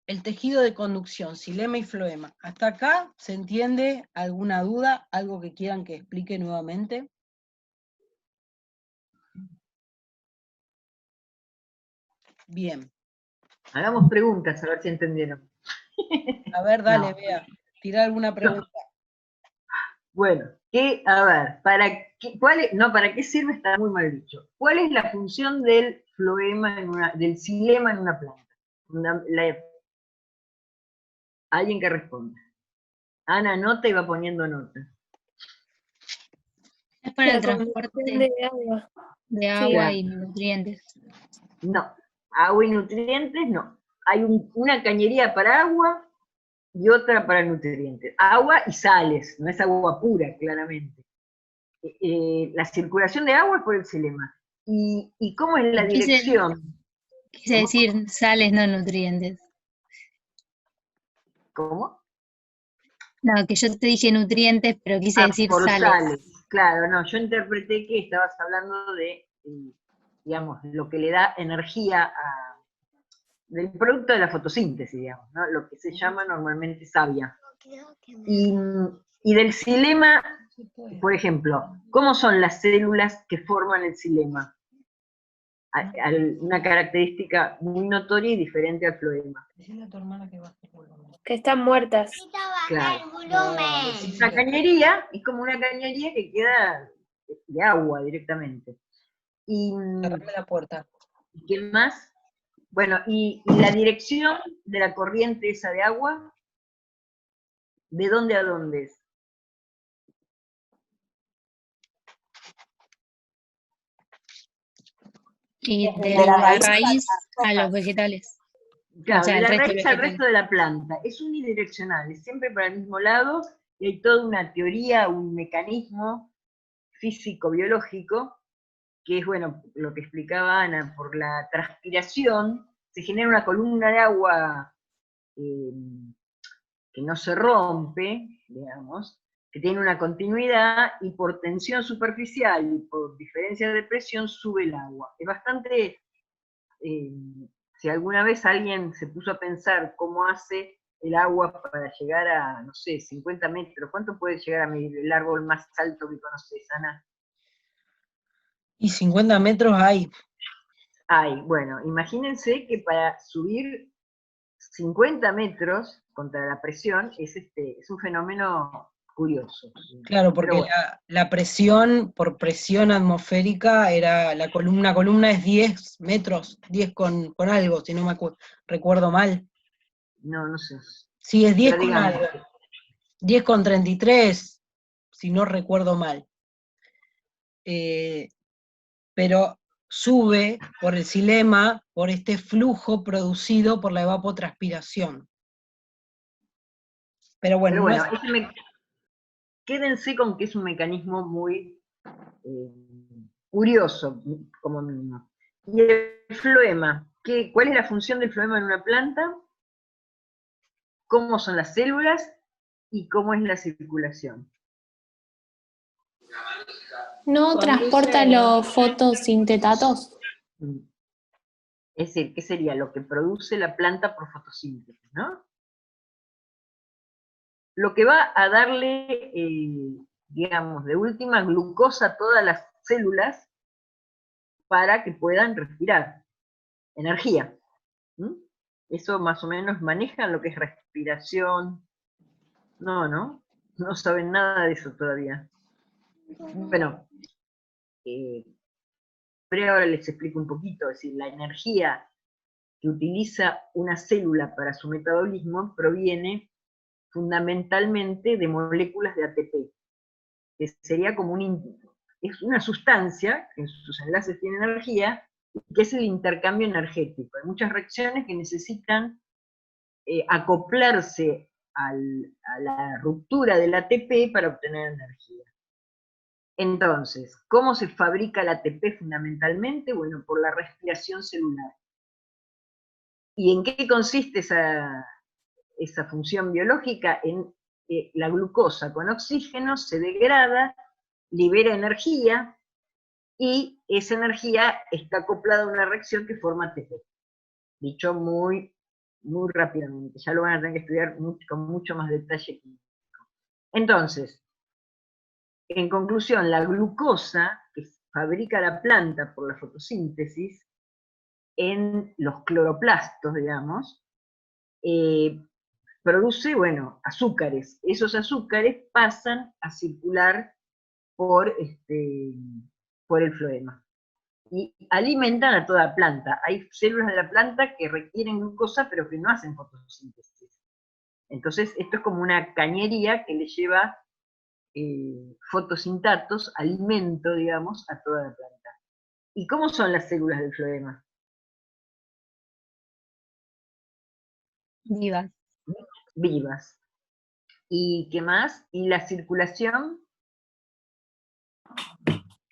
el tejido de conducción, xilema y floema. ¿Hasta acá se entiende alguna duda? ¿Algo que quieran que explique nuevamente? Bien. Hagamos preguntas, a ver si entendieron. A ver, dale, No. Bea, tira alguna pregunta. Bueno, a ver, ¿para qué sirve? Está muy mal dicho. ¿Cuál es la función del floema del xilema en una planta? Alguien que responda. Ana anota y va poniendo nota. Es para el La conducción transporte de agua. de Sí. agua y nutrientes. No, agua y nutrientes no. Hay una cañería para agua y otra para nutrientes. Agua y sales, no es agua pura, claramente. La circulación de agua es por el xilema. ¿Y cómo es la dirección? Quise decir sales, no nutrientes. ¿Cómo? No, que yo te dije nutrientes, pero quise decir por sales. sales. Claro, no, yo interpreté que estabas hablando de, digamos, lo que le da energía del producto de la fotosíntesis, digamos, ¿no? Lo que se llama normalmente savia. Y del xilema, por ejemplo, ¿cómo son las células que forman el xilema? Una característica muy notoria y diferente al floema. Que están muertas. Claro. El volumen. Una cañería, es como una cañería que queda de agua directamente. Y Cerrame la puerta. ¿qué más? Bueno, y la dirección de la corriente esa de agua, ¿de dónde a dónde es? Y de De la la raíz raíz a a las los vegetales. Claro, O sea, de el la resto del raíz al vegetal. resto de la planta. Es unidireccional, es siempre para el mismo lado, y hay toda una teoría, un mecanismo físico-biológico, que es, bueno, lo que explicaba Ana, por la transpiración, se genera una columna de agua que no se rompe, digamos, que tiene una continuidad, y por tensión superficial y por diferencia de presión sube el agua. Es bastante... si alguna vez alguien se puso a pensar cómo hace el agua para llegar a, no sé, 50 metros, ¿cuánto puede llegar a medir el árbol más alto que conoces, Ana? Y 50 metros hay. Ay, bueno, imagínense que para subir 50 metros contra la presión es un fenómeno curioso. Claro, porque Pero bueno, la presión, por presión atmosférica, era una columna es 10 metros, 10 con algo, si no me recuerdo mal. no sé. Sí, es 10 Pero con digamos, algo. 10 con 33, si no recuerdo mal. Pero sube por el xilema, por este flujo producido por la evapotranspiración. Pero bueno, Pero no bueno, es- quédense con que es un mecanismo muy curioso, como mínimo. Y el floema, ¿cuál es la función del floema en una planta? ¿Cómo son las células? ¿Y cómo es la circulación? ¿No transporta los fotosintetatos? Es decir, ¿qué sería lo que produce la planta por fotosíntesis, ¿no? Lo que va a darle, digamos, de última glucosa a todas las células para que puedan respirar. Energía. Eso más o menos manejan lo que es respiración. No saben nada de eso todavía. Bueno, pero ahora les explico un poquito, es decir, la energía que utiliza una célula para su metabolismo proviene fundamentalmente de moléculas de ATP, que sería como es una sustancia que en sus enlaces tiene energía, que es el intercambio energético. Hay muchas reacciones que necesitan acoplarse a la ruptura del ATP para obtener energía. Entonces, ¿cómo se fabrica el ATP fundamentalmente? Bueno, por la respiración celular. ¿Y en qué consiste esa función biológica? En la glucosa con oxígeno se degrada, libera energía, y esa energía está acoplada a una reacción que forma ATP. Dicho muy rápidamente, ya lo van a tener que estudiar con mucho más detalle. Entonces, en conclusión, la glucosa que fabrica la planta por la fotosíntesis en los cloroplastos, digamos, produce, bueno, azúcares. Esos azúcares pasan a circular por el floema y alimentan a toda planta. Hay células de la planta que requieren glucosa pero que no hacen fotosíntesis. Entonces esto es como una cañería que le lleva fotosintatos, alimento, digamos, a toda la planta. ¿Y cómo son las células del floema? Vivas. Vivas. ¿Y qué más? ¿Y la circulación?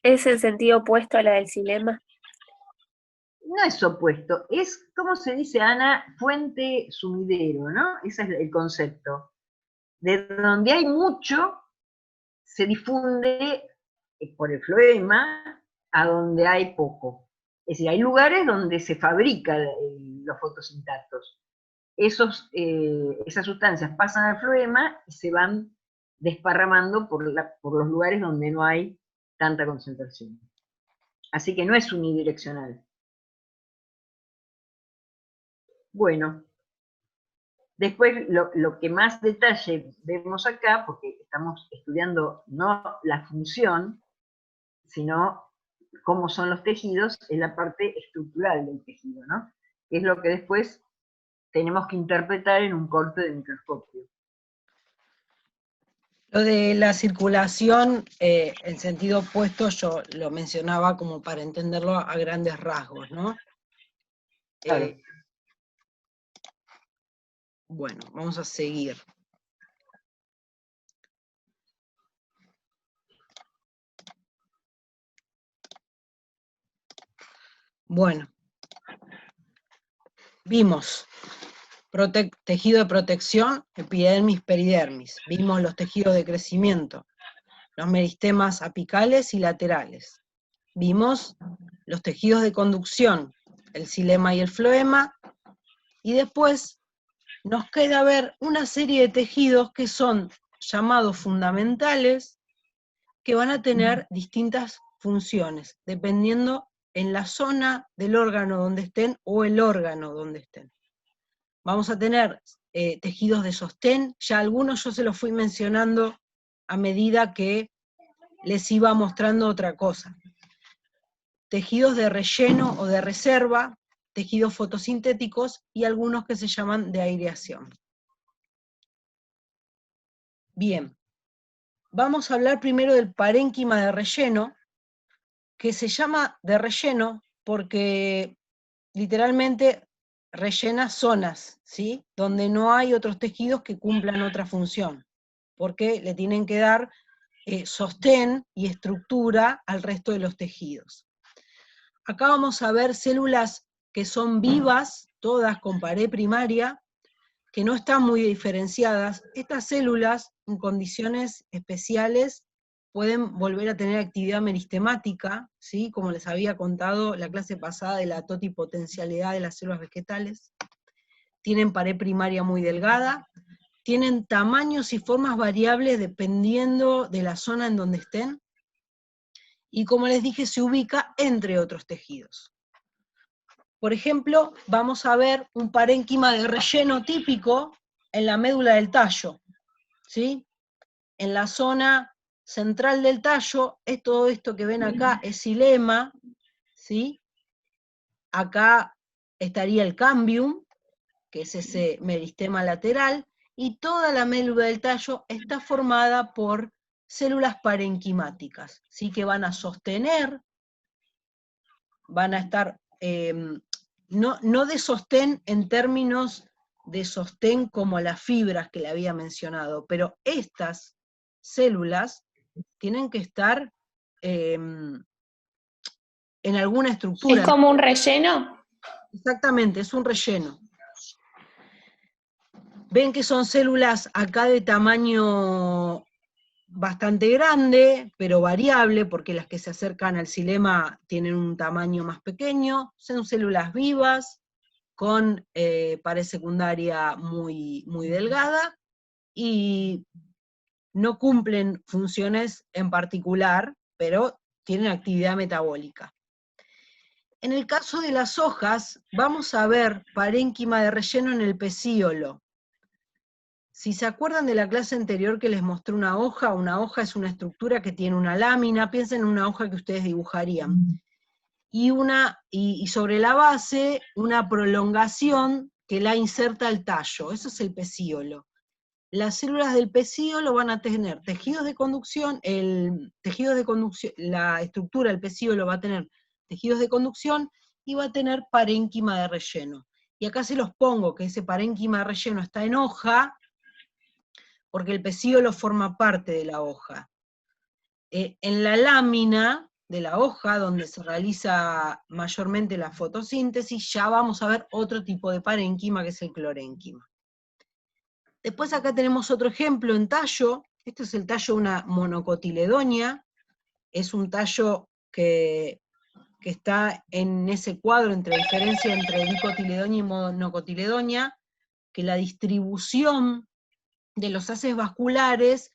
¿Es en sentido opuesto a la del xilema? No es opuesto, es, como se dice, Ana, fuente sumidero, ¿no? Ese es el concepto. De donde hay mucho, se difunde por el floema a donde hay poco. Es decir, hay lugares donde se fabrican los fotosintatos. Esas sustancias pasan al floema y se van desparramando por los lugares donde no hay tanta concentración. Así que no es unidireccional. Bueno, después lo que más detalle vemos acá, porque estamos estudiando no la función, sino cómo son los tejidos, es la parte estructural del tejido, ¿no? Que es lo que después tenemos que interpretar en un corte de microscopio. Lo de la circulación, en sentido opuesto, yo lo mencionaba como para entenderlo a grandes rasgos, ¿no? Claro. Bueno, vamos a seguir. Bueno, vimos tejido de protección, epidermis, peridermis. Vimos los tejidos de crecimiento, los meristemas apicales y laterales. Vimos los tejidos de conducción, el xilema y el floema, y después nos queda ver una serie de tejidos que son llamados fundamentales, que van a tener distintas funciones, dependiendo en la zona del órgano donde estén o el órgano donde estén. Vamos a tener tejidos de sostén, ya algunos yo se los fui mencionando a medida que les iba mostrando otra cosa. Tejidos de relleno o de reserva, tejidos fotosintéticos y algunos que se llaman de aireación. Bien, vamos a hablar primero del parénquima de relleno, que se llama de relleno porque literalmente rellena zonas, ¿sí? Donde no hay otros tejidos que cumplan otra función, porque le tienen que dar sostén y estructura al resto de los tejidos. Acá vamos a ver células que son vivas, todas con pared primaria, que no están muy diferenciadas. Estas células, en condiciones especiales, pueden volver a tener actividad meristemática, ¿sí? Como les había contado la clase pasada de la totipotencialidad de las células vegetales. Tienen pared primaria muy delgada, tienen tamaños y formas variables dependiendo de la zona en donde estén, y como les dije, se ubica entre otros tejidos. Por ejemplo, vamos a ver un parénquima de relleno típico en la médula del tallo, ¿sí? En la zona central del tallo, es todo esto que ven acá, es xilema, ¿sí? Acá estaría el cambium, que es ese meristema lateral, y toda la médula del tallo está formada por células parenquimáticas, ¿sí? Que van a sostener, van a estar... no de sostén en términos de sostén como las fibras que le había mencionado, pero estas células tienen que estar en alguna estructura. ¿Es como un relleno? Exactamente, es un relleno. Ven que son células acá de tamaño bastante grande, pero variable, porque las que se acercan al xilema tienen un tamaño más pequeño, son células vivas, con pared secundaria muy, muy delgada, y no cumplen funciones en particular, pero tienen actividad metabólica. En el caso de las hojas, vamos a ver parénquima de relleno en el pecíolo. Si se acuerdan de la clase anterior que les mostré una hoja es una estructura que tiene una lámina, piensen en una hoja que ustedes dibujarían, y sobre la base una prolongación que la inserta al tallo, eso es el pecíolo. Las células del pecíolo van a tener tejidos de conducción, la estructura del pecíolo va a tener tejidos de conducción y va a tener parénquima de relleno. Y acá se los pongo, que ese parénquima de relleno está en hoja, porque el pecíolo forma parte de la hoja. En la lámina de la hoja, donde se realiza mayormente la fotosíntesis, ya vamos a ver otro tipo de parénquima, que es el clorénquima. Después acá tenemos otro ejemplo en tallo. Este es el tallo de una monocotiledonia. Es un tallo que está en ese cuadro entre diferencia entre dicotiledonia y monocotiledonia, que la distribución de los haces vasculares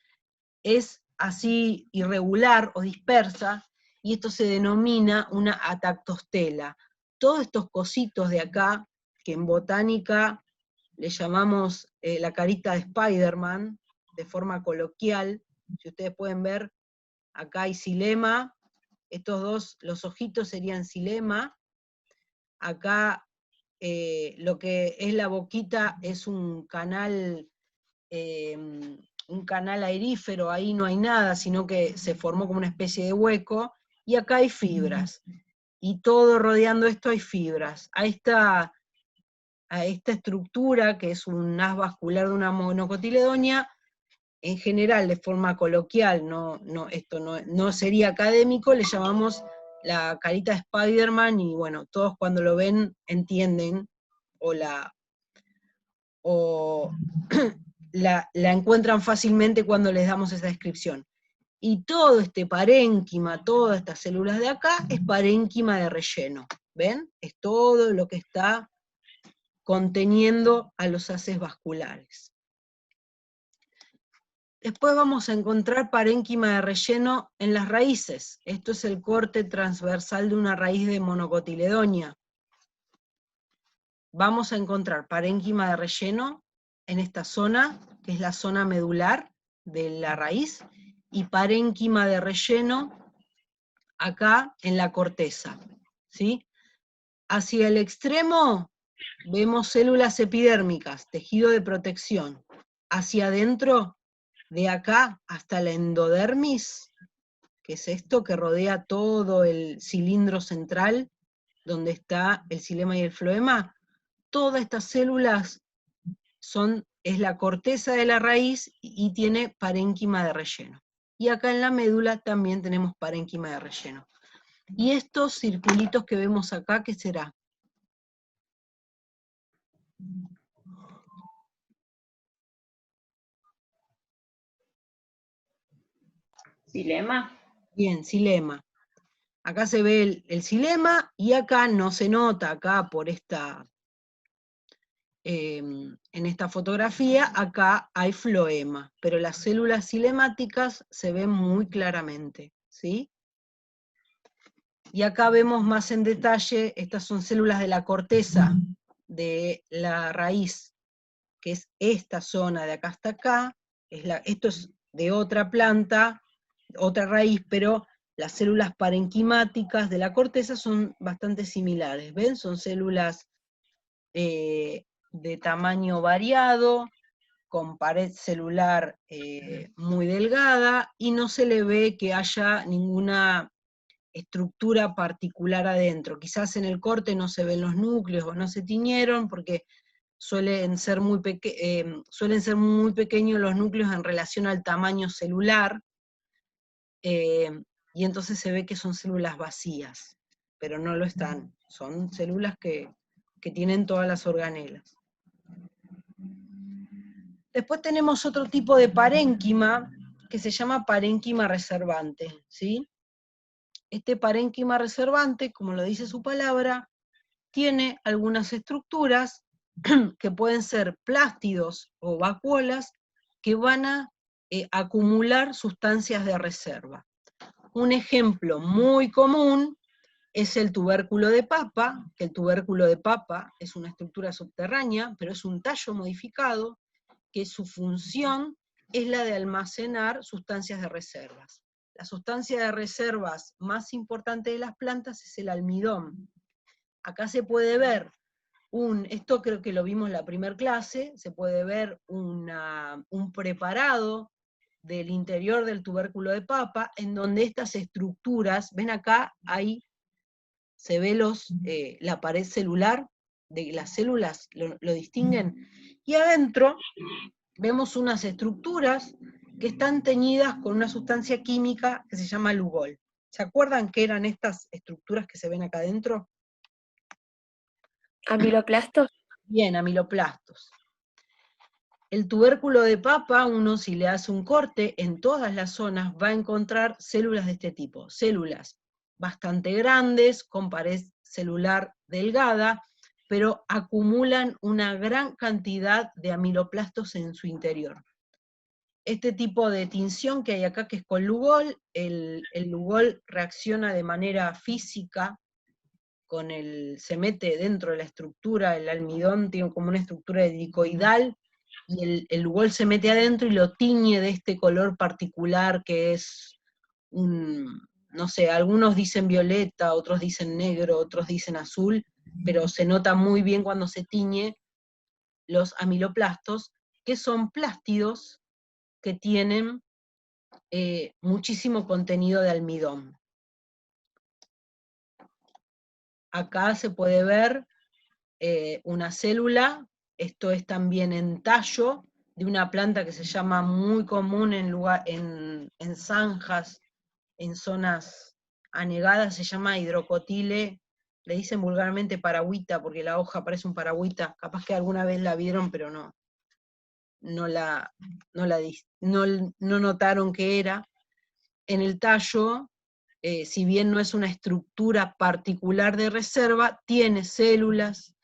es así irregular o dispersa, y esto se denomina una atactostela. Todos estos cositos de acá, que en botánica le llamamos la carita de Spider-Man, de forma coloquial, si ustedes pueden ver, acá hay xilema, estos dos, los ojitos serían xilema, acá lo que es la boquita es un canal aerífero, ahí no hay nada, sino que se formó como una especie de hueco, y acá hay fibras, y todo rodeando esto hay fibras. A esta estructura, que es un haz vascular de una monocotiledonia, en general, de forma coloquial, esto no sería académico, le llamamos la carita de Spider-Man, y bueno, todos cuando lo ven entienden, o la encuentran fácilmente cuando les damos esa descripción. Y todo este parénquima, todas estas células de acá, es parénquima de relleno. ¿Ven? Es todo lo que está conteniendo a los haces vasculares. Después vamos a encontrar parénquima de relleno en las raíces. Esto es el corte transversal de una raíz de monocotiledonia. Vamos a encontrar parénquima de relleno en esta zona, que es la zona medular de la raíz, y parénquima de relleno acá en la corteza, ¿sí? Hacia el extremo vemos células epidérmicas, tejido de protección. Hacia adentro, de acá hasta la endodermis, que es esto que rodea todo el cilindro central, donde está el xilema y el floema, todas estas células es la corteza de la raíz y tiene parénquima de relleno. Y acá en la médula también tenemos parénquima de relleno. Y estos circulitos que vemos acá, ¿qué será? ¿Xilema? Bien, xilema. Acá se ve el xilema y acá no se nota, acá por esta, en esta fotografía, acá hay floema, pero las células xilemáticas se ven muy claramente, ¿sí? Y acá vemos más en detalle, estas son células de la corteza de la raíz, que es esta zona de acá hasta acá, esto es de otra planta, otra raíz, pero las células parenquimáticas de la corteza son bastante similares, ¿ven? Son células de tamaño variado, con pared celular muy delgada, y no se le ve que haya ninguna estructura particular adentro. Quizás en el corte no se ven los núcleos o no se tiñeron, porque suelen ser muy pequeños los núcleos en relación al tamaño celular, y entonces se ve que son células vacías, pero no lo están, son células que tienen todas las organelas. Después tenemos otro tipo de parénquima, que se llama parénquima reservante, ¿sí? Este parénquima reservante, como lo dice su palabra, tiene algunas estructuras que pueden ser plástidos o vacuolas, que van a acumular sustancias de reserva. Un ejemplo muy común es el tubérculo de papa, que el tubérculo de papa es una estructura subterránea, pero es un tallo modificado, que su función es la de almacenar sustancias de reservas. La sustancia de reservas más importante de las plantas es el almidón. Acá se puede ver esto creo que lo vimos en la primera clase, se puede ver un preparado del interior del tubérculo de papa, en donde estas estructuras, ven acá, ahí se ve la pared celular de las células, lo distinguen, y adentro vemos unas estructuras que están teñidas con una sustancia química que se llama lugol. ¿Se acuerdan qué eran estas estructuras que se ven acá adentro? ¿Amiloplastos? Bien, amiloplastos. El tubérculo de papa, uno si le hace un corte en todas las zonas va a encontrar células de este tipo, células bastante grandes, con pared celular delgada, pero acumulan una gran cantidad de amiloplastos en su interior. Este tipo de tinción que hay acá, que es con lugol, el lugol reacciona de manera física, se mete dentro de la estructura, el almidón tiene como una estructura helicoidal, y el lugol se mete adentro y lo tiñe de este color particular que es no sé, algunos dicen violeta, otros dicen negro, otros dicen azul, pero se nota muy bien cuando se tiñe los amiloplastos, que son plástidos que tienen muchísimo contenido de almidón. Acá se puede ver una célula, esto es también en tallo, de una planta que se llama muy común en zanjas, en zonas anegadas, se llama hidrocotile, le dicen vulgarmente paragüita, porque la hoja parece un paragüita, capaz que alguna vez la vieron, pero no notaron qué era. En el tallo, si bien no es una estructura particular de reserva, tiene células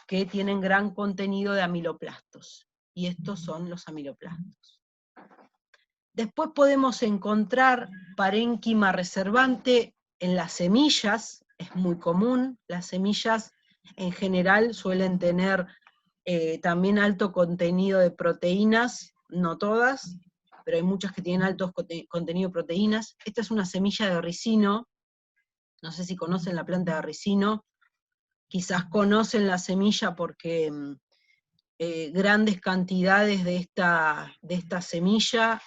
que tienen gran contenido de amiloplastos, y estos son los amiloplastos. Después podemos encontrar parénquima reservante en las semillas, es muy común, las semillas en general suelen tener también alto contenido de proteínas, no todas, pero hay muchas que tienen alto contenido de proteínas. Esta es una semilla de ricino, no sé si conocen la planta de ricino, quizás conocen la semilla porque grandes cantidades de esta semilla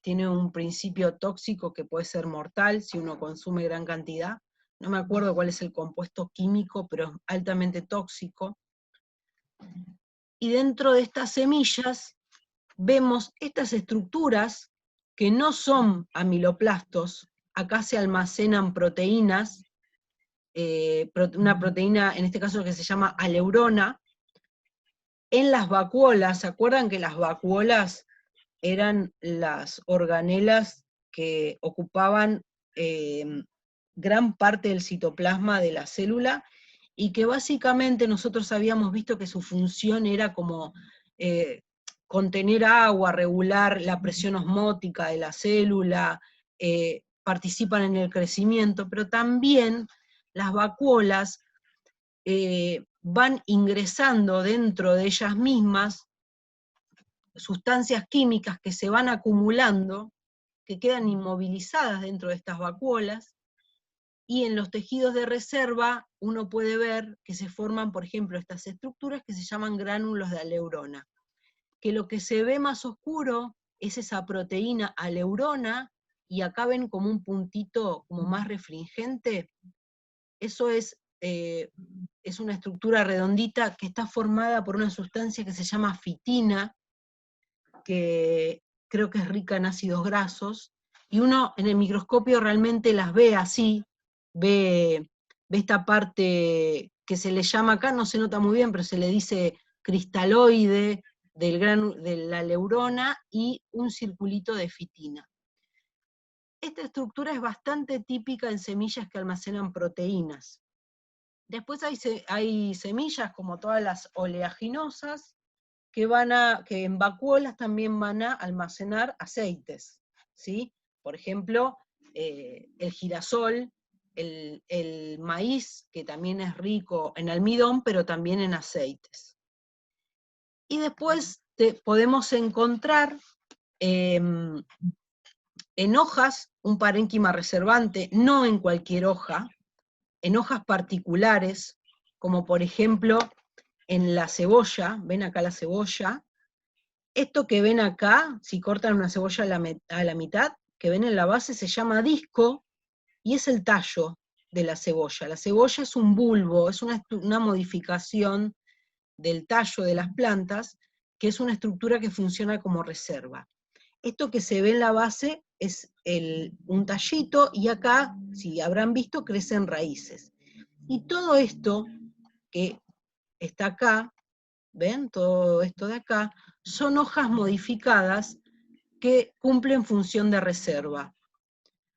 tiene un principio tóxico que puede ser mortal si uno consume gran cantidad. No me acuerdo cuál es el compuesto químico, pero es altamente tóxico. Y dentro de estas semillas vemos estas estructuras que no son amiloplastos. Acá se almacenan proteínas, una proteína, en este caso que se llama aleurona, en las vacuolas. ¿Se acuerdan que las vacuolas eran las organelas que ocupaban gran parte del citoplasma de la célula, y que básicamente nosotros habíamos visto que su función era como contener agua, regular la presión osmótica de la célula, participan en el crecimiento, pero también las vacuolas van ingresando dentro de ellas mismas sustancias químicas que se van acumulando, que quedan inmovilizadas dentro de estas vacuolas, y en los tejidos de reserva uno puede ver que se forman, por ejemplo, estas estructuras que se llaman gránulos de aleurona, que lo que se ve más oscuro es esa proteína aleurona, y acá ven como un puntito como más refringente. Eso es una estructura redondita que está formada por una sustancia que se llama fitina, que creo que es rica en ácidos grasos, y uno en el microscopio realmente las ve así, ve esta parte que se le llama acá, no se nota muy bien, pero se le dice cristaloide de la aleurona, y un circulito de fitina. Esta estructura es bastante típica en semillas que almacenan proteínas. Después hay semillas, como todas las oleaginosas, que en vacuolas también van a almacenar aceites, ¿sí? Por ejemplo, el girasol, el maíz, que también es rico en almidón, pero también en aceites. Y después podemos encontrar en hojas un parénquima reservante, no en cualquier hoja, en hojas particulares, como por ejemplo en la cebolla. ¿Ven acá la cebolla? Esto que ven acá, si cortan una cebolla a la mitad, que ven en la base, se llama disco, y es el tallo de la cebolla. La cebolla es un bulbo, es una modificación del tallo de las plantas, que es una estructura que funciona como reserva. Esto que se ve en la base es un tallito, y acá, si habrán visto, crecen raíces. Y todo esto que está acá, ¿ven? Todo esto de acá, son hojas modificadas que cumplen función de reserva.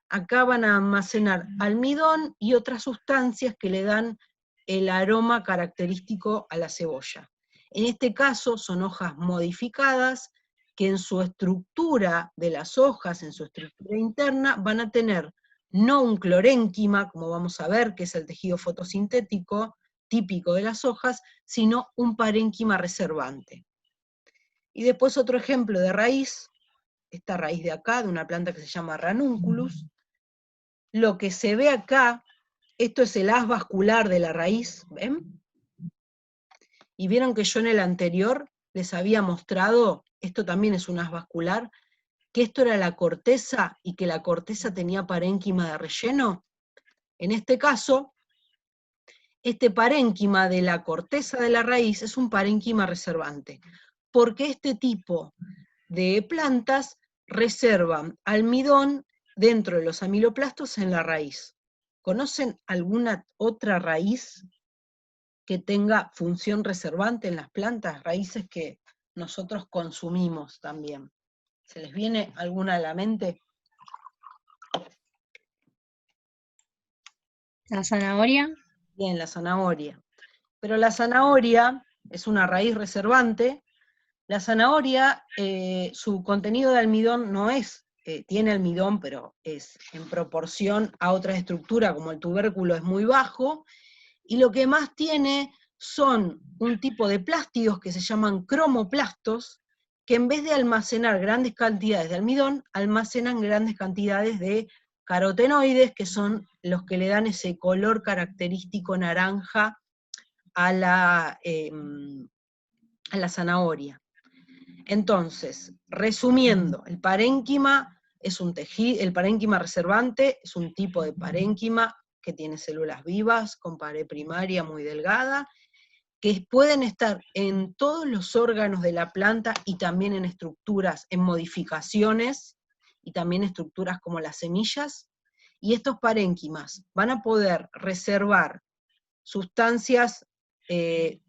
Acá van a almacenar almidón y otras sustancias que le dan el aroma característico a la cebolla. En este caso son hojas modificadas que en su estructura de las hojas, en su estructura interna, van a tener no un clorénquima, como vamos a ver, que es el tejido fotosintético típico de las hojas, sino un parénquima reservante. Y después otro ejemplo de raíz, esta raíz de acá, de una planta que se llama Ranunculus. Lo que se ve acá, esto es el haz vascular de la raíz, ¿ven? Y vieron que yo en el anterior les había mostrado, esto también es un haz vascular, que esto era la corteza y que la corteza tenía parénquima de relleno. En este caso, este parénquima de la corteza de la raíz es un parénquima reservante, porque este tipo de plantas reservan almidón dentro de los amiloplastos en la raíz. ¿Conocen alguna otra raíz que tenga función reservante en las plantas? Raíces que nosotros consumimos también. ¿Se les viene alguna a la mente? ¿La zanahoria? Bien, la zanahoria. Pero la zanahoria es una raíz reservante. La zanahoria, su contenido de almidón no es, tiene almidón, pero es en proporción a otra estructura, como el tubérculo, es muy bajo, y lo que más tiene son un tipo de plásticos que se llaman cromoplastos, que en vez de almacenar grandes cantidades de almidón, almacenan grandes cantidades de carotenoides, que son los que le dan ese color característico naranja a la zanahoria. Entonces, resumiendo, el parénquima es un tejido, el parénquima reservante es un tipo de parénquima que tiene células vivas con pared primaria muy delgada, que pueden estar en todos los órganos de la planta y también en estructuras, en modificaciones, y también estructuras como las semillas, y estos parénquimas van a poder reservar sustancias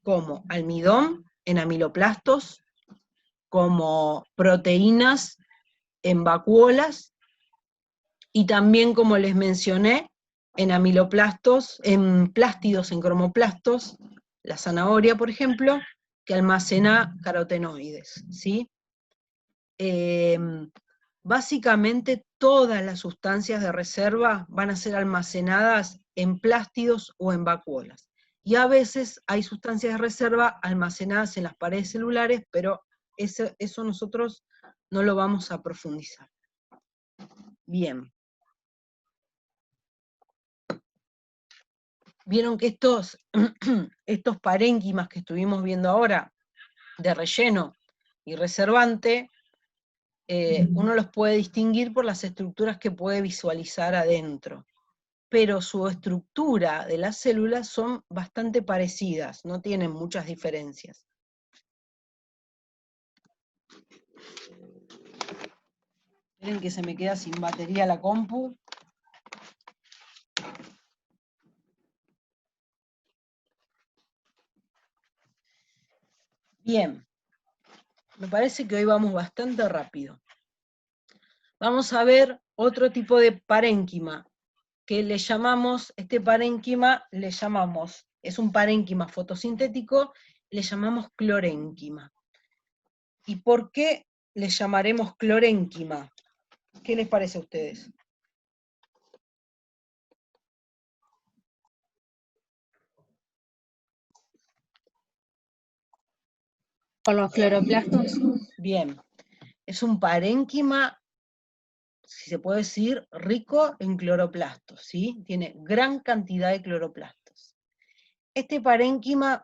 como almidón en amiloplastos, como proteínas en vacuolas, y también, como les mencioné, en amiloplastos, en plástidos, en cromoplastos, la zanahoria, por ejemplo, que almacena carotenoides, ¿sí? Básicamente todas las sustancias de reserva van a ser almacenadas en plástidos o en vacuolas. Y a veces hay sustancias de reserva almacenadas en las paredes celulares, pero eso nosotros no lo vamos a profundizar. Bien. Vieron que estos parénquimas que estuvimos viendo ahora, de relleno y reservante, uno los puede distinguir por las estructuras que puede visualizar adentro, pero su estructura de las células son bastante parecidas, no tienen muchas diferencias. Esperen que se me queda sin batería la compu. Bien, me parece que hoy vamos bastante rápido. Vamos a ver otro tipo de parénquima, que le llamamos, este parénquima le llamamos, es un parénquima fotosintético, le llamamos clorénquima. ¿Y por qué le llamaremos clorénquima? ¿Qué les parece a ustedes? Por los cloroplastos. Bien, es un parénquima, si se puede decir, rico en cloroplastos, ¿sí? Tiene gran cantidad de cloroplastos. Este parénquima,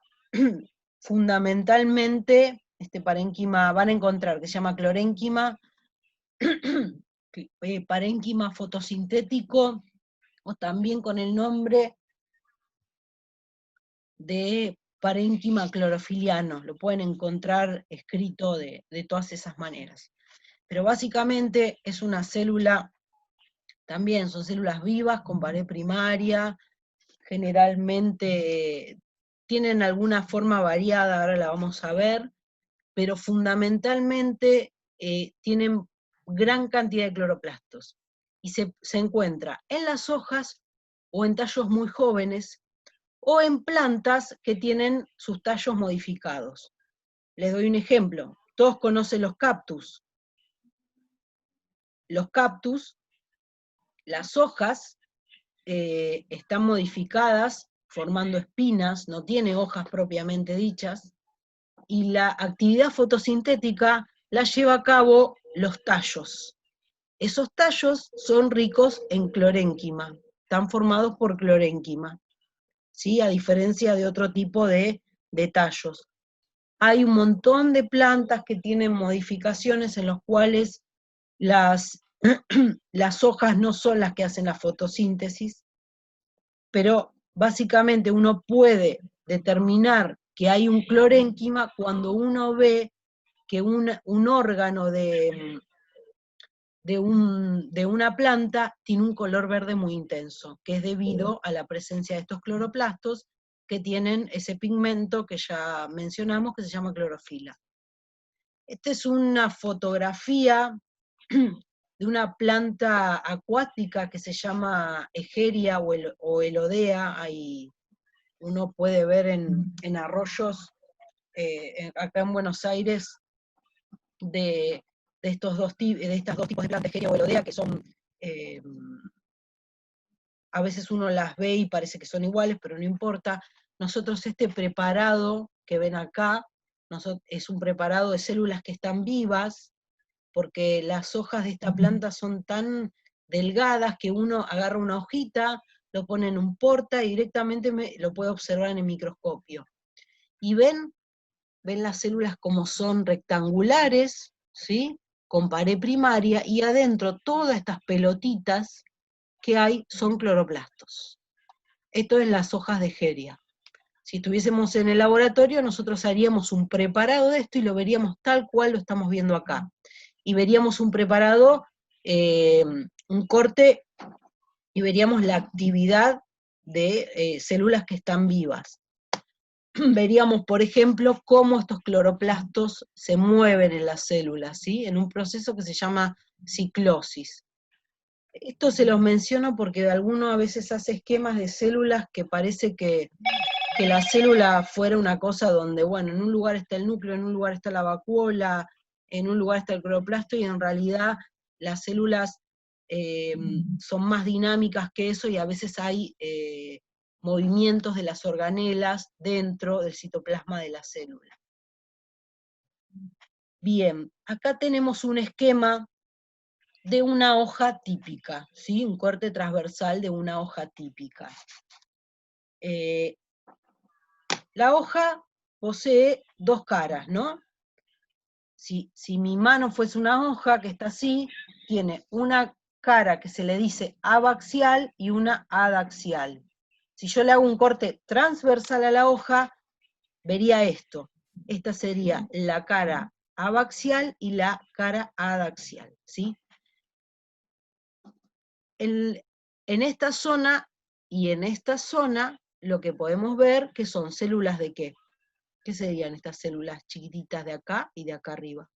fundamentalmente, este parénquima van a encontrar que se llama clorénquima, parénquima fotosintético, o también con el nombre de parénquima clorofiliano, lo pueden encontrar escrito de todas esas maneras. Pero básicamente es una célula, también son células vivas con pared primaria, generalmente tienen alguna forma variada, ahora la vamos a ver, pero fundamentalmente tienen gran cantidad de cloroplastos, y se encuentra en las hojas o en tallos muy jóvenes, o en plantas que tienen sus tallos modificados. Les doy un ejemplo, todos conocen los cactus. Los cactus, las hojas están modificadas, formando espinas, no tiene hojas propiamente dichas, y la actividad fotosintética la lleva a cabo los tallos. Esos tallos son ricos en clorénquima, están formados por clorénquima, ¿sí? A diferencia de otro tipo de tallos. Hay un montón de plantas que tienen modificaciones en los cuales las hojas no son las que hacen la fotosíntesis, pero básicamente uno puede determinar que hay un clorénquima cuando uno ve que un órgano de una planta tiene un color verde muy intenso, que es debido a la presencia de estos cloroplastos que tienen ese pigmento que ya mencionamos, que se llama clorofila. Esta es una fotografía de una planta acuática que se llama Egeria o Elodea. Ahí uno puede ver en arroyos, acá en Buenos Aires, de estas dos tipos de plantas, Egeria o Elodea, que son, a veces uno las ve y parece que son iguales, pero no importa. Nosotros este preparado que ven acá, es un preparado de células que están vivas, porque las hojas de esta planta son tan delgadas que uno agarra una hojita, lo pone en un porta y directamente lo puede observar en el microscopio. Y ven las células como son rectangulares, ¿sí? Con pared primaria, y adentro todas estas pelotitas que hay son cloroplastos. Esto es las hojas de Egeria. Si estuviésemos en el laboratorio, nosotros haríamos un preparado de esto y lo veríamos tal cual lo estamos viendo acá. Y veríamos un preparado, un corte, y veríamos la actividad de células que están vivas. Veríamos, por ejemplo, cómo estos cloroplastos se mueven en las células, ¿sí? En un proceso que se llama ciclosis. Esto se los menciono porque alguno a veces hace esquemas de células que parece que la célula fuera una cosa donde, bueno, en un lugar está el núcleo, en un lugar está la vacuola, en un lugar está el cloroplasto, y en realidad las células son más dinámicas que eso, y a veces hay movimientos de las organelas dentro del citoplasma de la célula. Bien, acá tenemos un esquema de una hoja típica, ¿sí? Un corte transversal de una hoja típica. La hoja posee dos caras, ¿no? Si mi mano fuese una hoja que está así, tiene una cara que se le dice abaxial y una adaxial. Si yo le hago un corte transversal a la hoja, vería esto. Esta sería la cara abaxial y la cara adaxial, ¿sí? En esta zona y en esta zona, lo que podemos ver que son células de ¿qué? ¿Qué serían estas células chiquititas de acá y de acá arriba?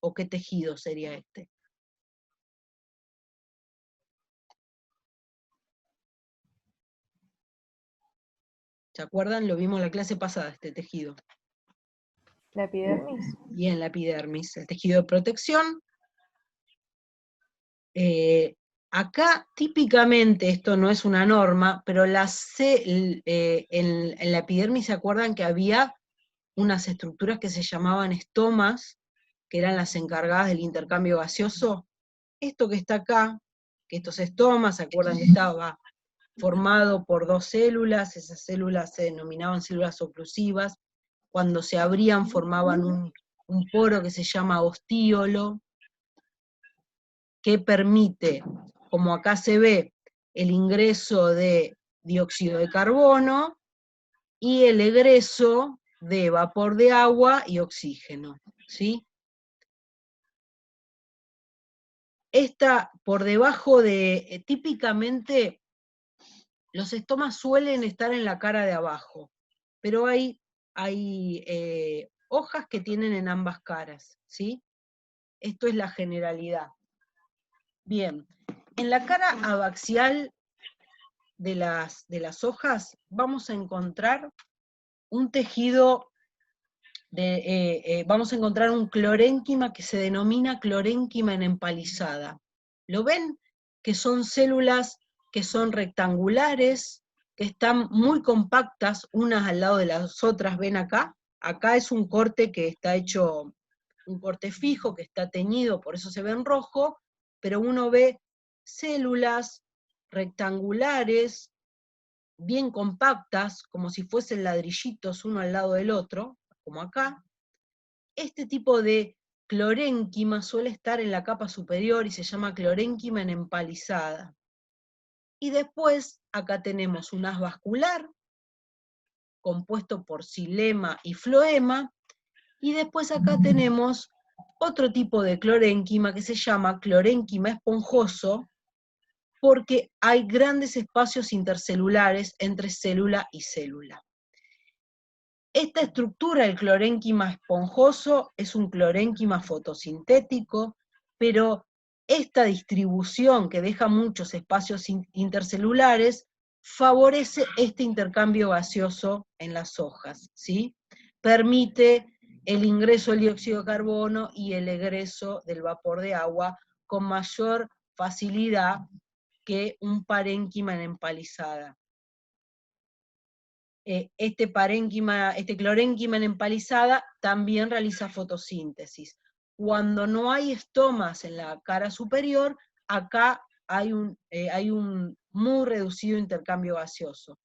¿O qué tejido sería este? ¿Se acuerdan? Lo vimos en la clase pasada, este tejido. ¿La epidermis? Bien, la epidermis, el tejido de protección. Acá, típicamente, esto no es una norma, pero en la epidermis se acuerdan que había unas estructuras que se llamaban estomas, que eran las encargadas del intercambio gaseoso. Esto que está acá, que estos estomas, ¿se acuerdan que estaba formado por dos células? Esas células se denominaban células oclusivas. Cuando se abrían formaban un poro que se llama ostíolo, que permite, como acá se ve, el ingreso de dióxido de carbono y el egreso de vapor de agua y oxígeno, ¿sí? Esta, por debajo de, típicamente, los estomas suelen estar en la cara de abajo, pero hay hojas que tienen en ambas caras, ¿sí? Esto es la generalidad. Bien, en la cara abaxial de las hojas vamos a encontrar un tejido, vamos a encontrar un clorénquima que se denomina clorénquima en empalizada. ¿Lo ven? Que son células que son rectangulares, que están muy compactas unas al lado de las otras. ¿Ven acá? Acá es un corte que está hecho, un corte fijo, que está teñido, por eso se ve en rojo, pero uno ve células rectangulares, bien compactas, como si fuesen ladrillitos uno al lado del otro, como acá. Este tipo de clorénquima suele estar en la capa superior y se llama clorénquima en empalizada. Y después, acá tenemos un haz vascular, compuesto por xilema y floema, y después acá tenemos otro tipo de clorénquima que se llama clorénquima esponjoso, porque hay grandes espacios intercelulares entre célula y célula. Esta estructura, el clorénquima esponjoso, es un clorénquima fotosintético, pero esta distribución que deja muchos espacios intercelulares favorece este intercambio gaseoso en las hojas, ¿sí? Permite el ingreso del dióxido de carbono y el egreso del vapor de agua con mayor facilidad que un parénquima en empalizada. Este clorénquima en empalizada también realiza fotosíntesis. Cuando no hay estomas en la cara superior, acá hay un muy reducido intercambio gaseoso.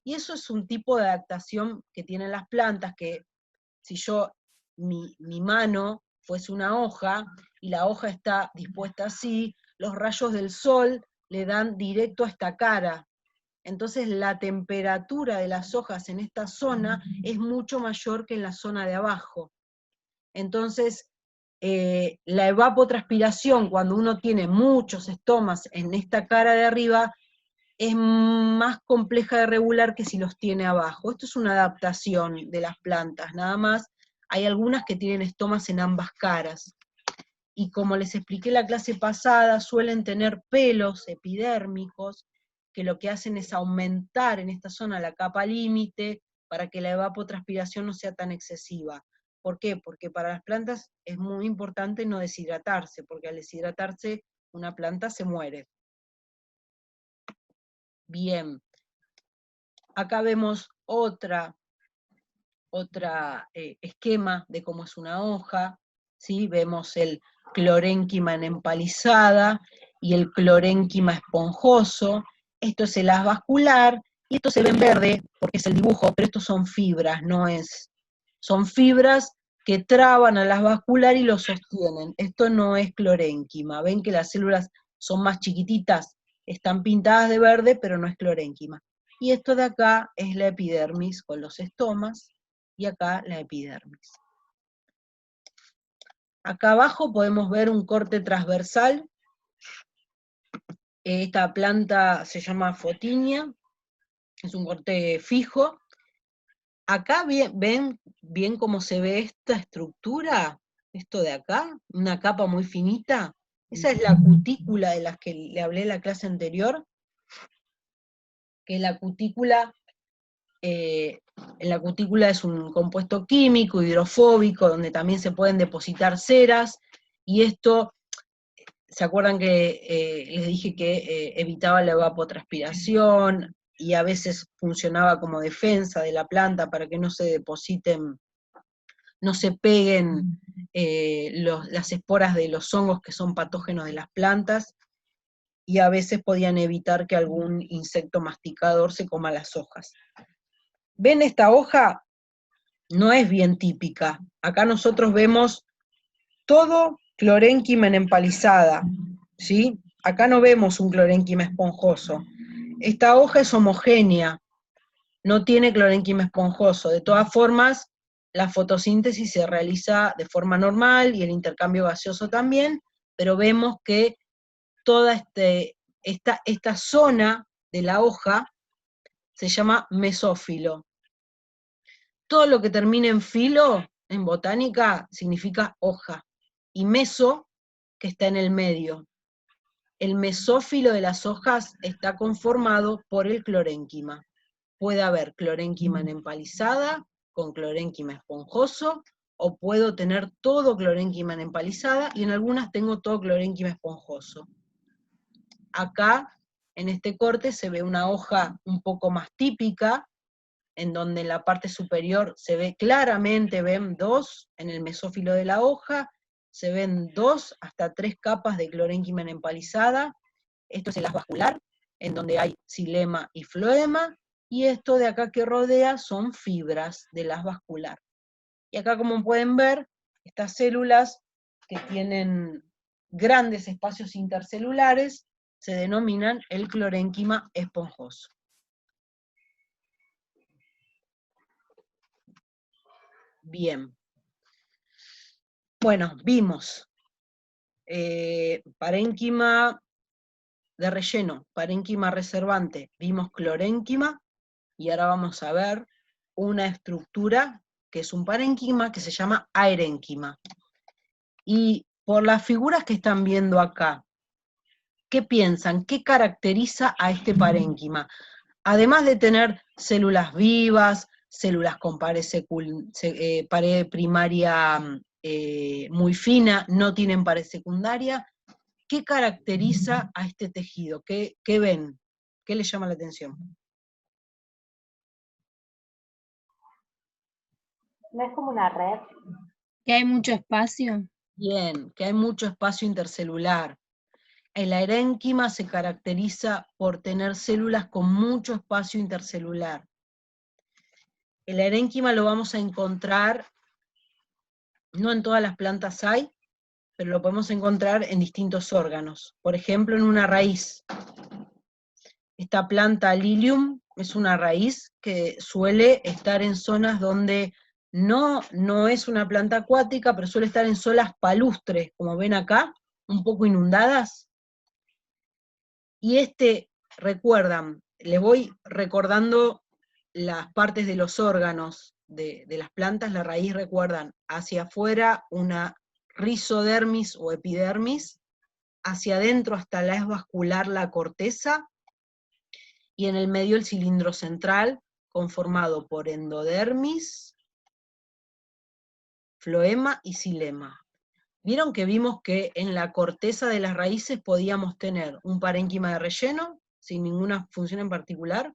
Y eso es un tipo de adaptación que tienen las plantas, que si mi mano fuese una hoja, y la hoja está dispuesta así, los rayos del sol le dan directo a esta cara, Entonces la temperatura de las hojas en esta zona es mucho mayor que en la zona de abajo. Entonces, la evapotranspiración, cuando uno tiene muchos estomas en esta cara de arriba, es más compleja de regular que si los tiene abajo. Esto es una adaptación de las plantas, nada más. Hay algunas que tienen estomas en ambas caras. Y como les expliqué la clase pasada, suelen tener pelos epidérmicos, que lo que hacen es aumentar en esta zona la capa límite para que la evapotranspiración no sea tan excesiva. ¿Por qué? Porque para las plantas es muy importante no deshidratarse, porque al deshidratarse una planta se muere. Bien, acá vemos otra esquema de cómo es una hoja, ¿sí? Vemos el clorénquima en empalizada y el clorénquima esponjoso. Esto es el haz vascular, y esto se ve en verde porque es el dibujo, pero estos son fibras, son fibras que traban al haz vascular y lo sostienen. Esto no es clorénquima. Ven que las células son más chiquititas, están pintadas de verde, pero no es clorénquima. Y esto de acá es la epidermis con los estomas, y acá la epidermis. Acá abajo podemos ver un corte transversal. Esta planta se llama Photinia, es un corte fijo. Acá ven bien cómo se ve esta estructura, esto de acá, una capa muy finita. Esa es la cutícula de las que le hablé en la clase anterior, que la cutícula es un compuesto químico, hidrofóbico, donde también se pueden depositar ceras, y esto, ¿se acuerdan que les dije que evitaba la evapotranspiración, y a veces funcionaba como defensa de la planta para que no se depositen, no se peguen las esporas de los hongos que son patógenos de las plantas, y a veces podían evitar que algún insecto masticador se coma las hojas. ¿Ven esta hoja? No es bien típica. Acá nosotros vemos todo clorénquima en empalizada, ¿sí? Acá no vemos un clorénquima esponjoso. Esta hoja es homogénea, no tiene clorénquima esponjoso. De todas formas, la fotosíntesis se realiza de forma normal y el intercambio gaseoso también, pero vemos que toda esta zona de la hoja se llama mesófilo. Todo lo que termine en filo, en botánica, significa hoja, y meso, que está en el medio. El mesófilo de las hojas está conformado por el clorénquima. Puede haber clorénquima en empalizada, con clorénquima esponjoso, o puedo tener todo clorénquima en empalizada, y en algunas tengo todo clorénquima esponjoso. Acá, en este corte, se ve una hoja un poco más típica, en donde en la parte superior se ve claramente, ven dos en el mesófilo de la hoja, se ven 2 hasta 3 capas de clorénquima en empalizada. Esto es el haz vascular, en donde hay xilema y floema, y esto de acá que rodea son fibras del haz vascular. Y acá, como pueden ver, estas células que tienen grandes espacios intercelulares se denominan el clorénquima esponjoso. Bien. Bueno, vimos parénquima de relleno, parénquima reservante, vimos clorénquima, y ahora vamos a ver una estructura que es un parénquima que se llama aerénquima. Y por las figuras que están viendo acá, ¿qué piensan? ¿Qué caracteriza a este parénquima? Además de tener células vivas, células con pared primaria muy fina, no tienen pared secundaria, ¿qué caracteriza a este tejido? ¿Qué ven? ¿Qué les llama la atención? ¿No es como una red? Que hay mucho espacio. Bien, que hay mucho espacio intercelular. El aerénquima se caracteriza por tener células con mucho espacio intercelular. El aerénquima lo vamos a encontrar, no en todas las plantas hay, pero lo podemos encontrar en distintos órganos. Por ejemplo, en una raíz. Esta planta Lilium es una raíz que suele estar en zonas donde no es una planta acuática, pero suele estar en zonas palustres, como ven acá, un poco inundadas. Y recuerdan, les voy recordando las partes de los órganos de las plantas. La raíz, recuerdan, hacia afuera una rizodermis o epidermis, hacia adentro hasta la es vascular la corteza, y en el medio el cilindro central, conformado por endodermis, floema y xilema. ¿Vieron que vimos que en la corteza de las raíces podíamos tener un parénquima de relleno, sin ninguna función en particular?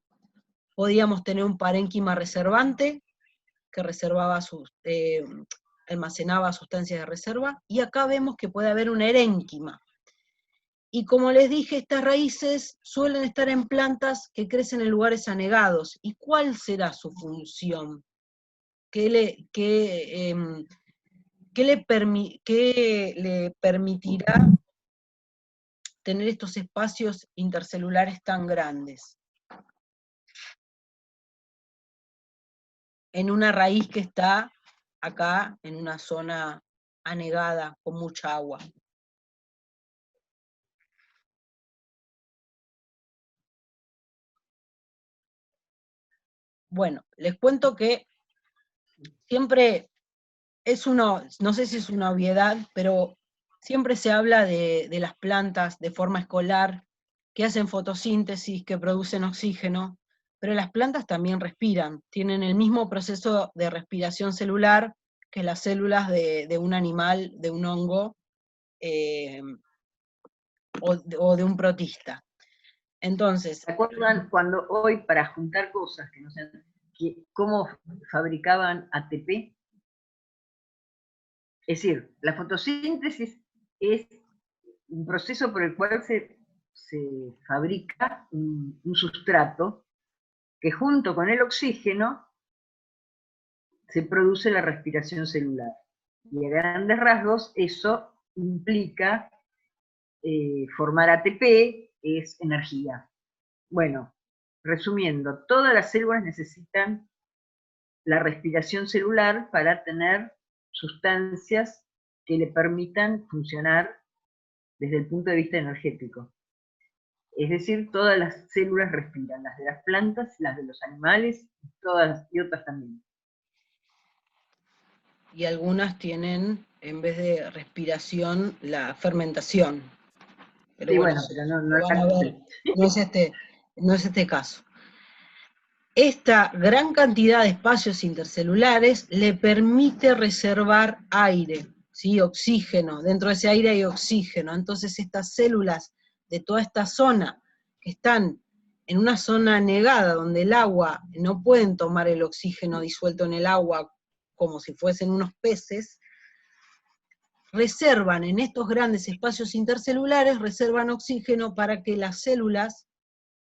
Podíamos tener un parénquima reservante, que almacenaba sustancias de reserva, y acá vemos que puede haber un erénquima. Y como les dije, estas raíces suelen estar en plantas que crecen en lugares anegados. ¿Y cuál será su función? ¿Qué le permitirá tener estos espacios intercelulares tan grandes? En una raíz que está acá, en una zona anegada, con mucha agua. Bueno, les cuento que siempre no sé si es una obviedad, pero siempre se habla de las plantas de forma escolar, que hacen fotosíntesis, que producen oxígeno, pero las plantas también respiran, tienen el mismo proceso de respiración celular que las células de un animal, de un hongo, o de un protista. Entonces, ¿se acuerdan cuando hoy, para juntar cosas que no sean, cómo fabricaban ATP? Es decir, la fotosíntesis es un proceso por el cual se fabrica un sustrato que junto con el oxígeno se produce la respiración celular. Y a grandes rasgos eso implica formar ATP, es energía. Bueno, resumiendo, todas las células necesitan la respiración celular para tener sustancias que le permitan funcionar desde el punto de vista energético. Es decir, todas las células respiran, las de las plantas, las de los animales, y otras también. Y algunas tienen, en vez de respiración, la fermentación. Pero sí, bueno, pero lo van a ver, no es este caso. Esta gran cantidad de espacios intercelulares le permite reservar aire, ¿sí? Oxígeno, dentro de ese aire hay oxígeno, entonces estas células de toda esta zona, que están en una zona anegada, donde el agua, no pueden tomar el oxígeno disuelto en el agua como si fuesen unos peces, reservan en estos grandes espacios intercelulares, reservan oxígeno para que las células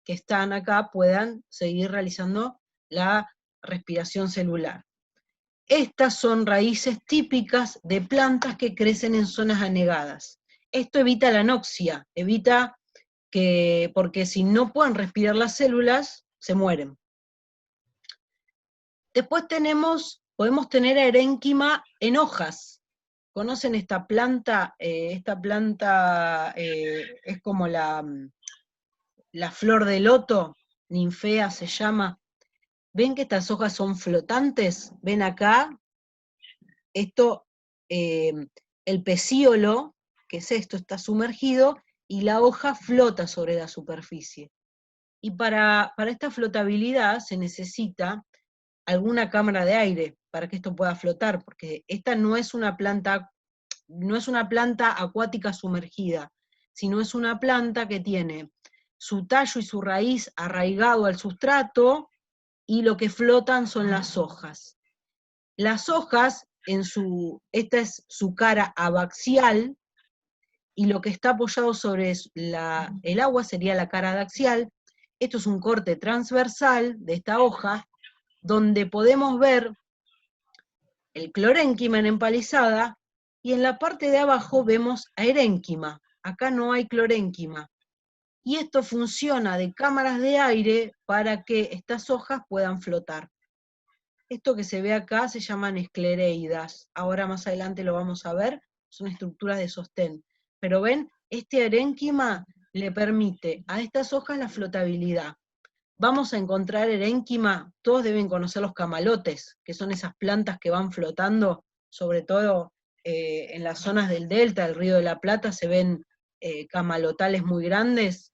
que están acá puedan seguir realizando la respiración celular. Estas son raíces típicas de plantas que crecen en zonas anegadas. Esto evita la anoxia, evita porque si no pueden respirar las células, se mueren. Después podemos tener erénquima en hojas. ¿Conocen esta planta? Esta planta es como la flor de loto, ninfea se llama. ¿Ven que estas hojas son flotantes? ¿Ven acá? Esto, el pecíolo, que es esto, está sumergido, y la hoja flota sobre la superficie. Y para esta flotabilidad se necesita alguna cámara de aire para que esto pueda flotar, porque esta no es una planta acuática sumergida, sino es una planta que tiene su tallo y su raíz arraigado al sustrato, y lo que flotan son las hojas. Las hojas, esta es su cara abaxial, y lo que está apoyado sobre el agua sería la cara adaxial. Esto es un corte transversal de esta hoja, donde podemos ver el clorénquima en empalizada, y en la parte de abajo vemos a erénquima. Acá no hay clorénquima. y esto funciona de cámaras de aire para que estas hojas puedan flotar. Esto que se ve acá se llaman esclereidas, ahora más adelante lo vamos a ver, son estructuras de sostén. Pero ven, este erénquima le permite a estas hojas la flotabilidad. Vamos a encontrar erénquima, todos deben conocer los camalotes, que son esas plantas que van flotando, sobre todo en las zonas del delta, del Río de la Plata, se ven camalotales muy grandes,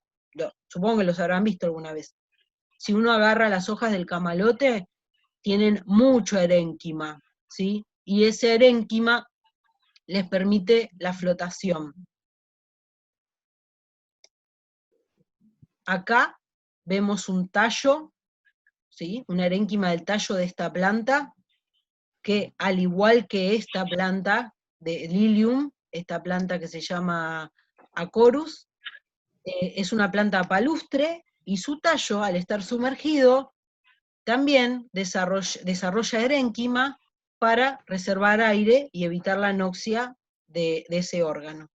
supongo que los habrán visto alguna vez. Si uno agarra las hojas del camalote, tienen mucho erénquima, ¿sí? Y ese erénquima les permite la flotación. Acá vemos un tallo, ¿sí? Una erénquima del tallo de esta planta, que al igual que esta planta de Lilium, esta planta que se llama Acorus, es una planta palustre, y su tallo, al estar sumergido, también desarrolla erénquima para reservar aire y evitar la anoxia de ese órgano.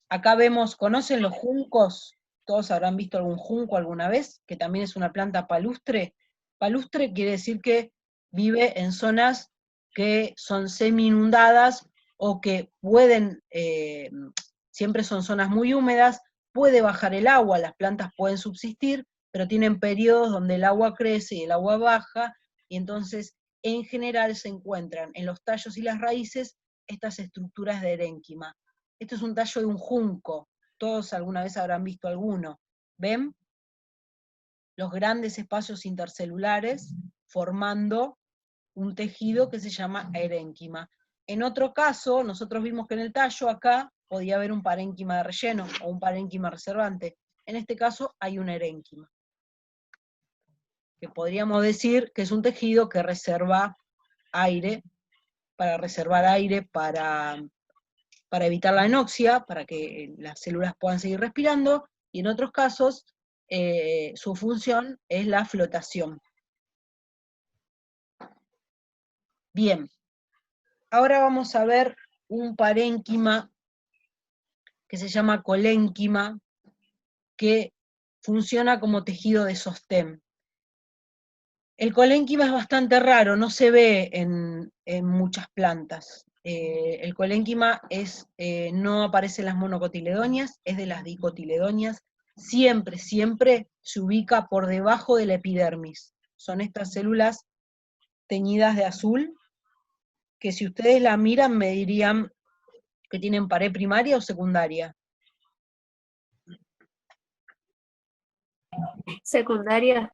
Acá vemos, ¿conocen los juncos? Todos habrán visto algún junco alguna vez, que también es una planta palustre. Palustre quiere decir que vive en zonas que son semi-inundadas o que pueden, siempre son zonas muy húmedas, puede bajar el agua, las plantas pueden subsistir, pero tienen periodos donde el agua crece y el agua baja, y entonces en general se encuentran en los tallos y las raíces estas estructuras de erénquima. Esto es un tallo de un junco, todos alguna vez habrán visto alguno. ¿Ven? Los grandes espacios intercelulares formando un tejido que se llama erénquima. En otro caso, nosotros vimos que en el tallo acá podía haber un parénquima de relleno o un parénquima reservante. En este caso hay una erénquima, que podríamos decir que es un tejido que reserva aire, para reservar aire, para evitar la anoxia, para que las células puedan seguir respirando, y en otros casos su función es la flotación. Bien, ahora vamos a ver un parénquima que se llama colénquima, que funciona como tejido de sostén. El colénquima es bastante raro, no se ve en muchas plantas. El colénquima no aparece en las monocotiledonias, es de las dicotiledonias. Siempre, siempre se ubica por debajo de la epidermis. Son estas células teñidas de azul, que si ustedes la miran me dirían que tienen pared primaria o secundaria. Secundaria.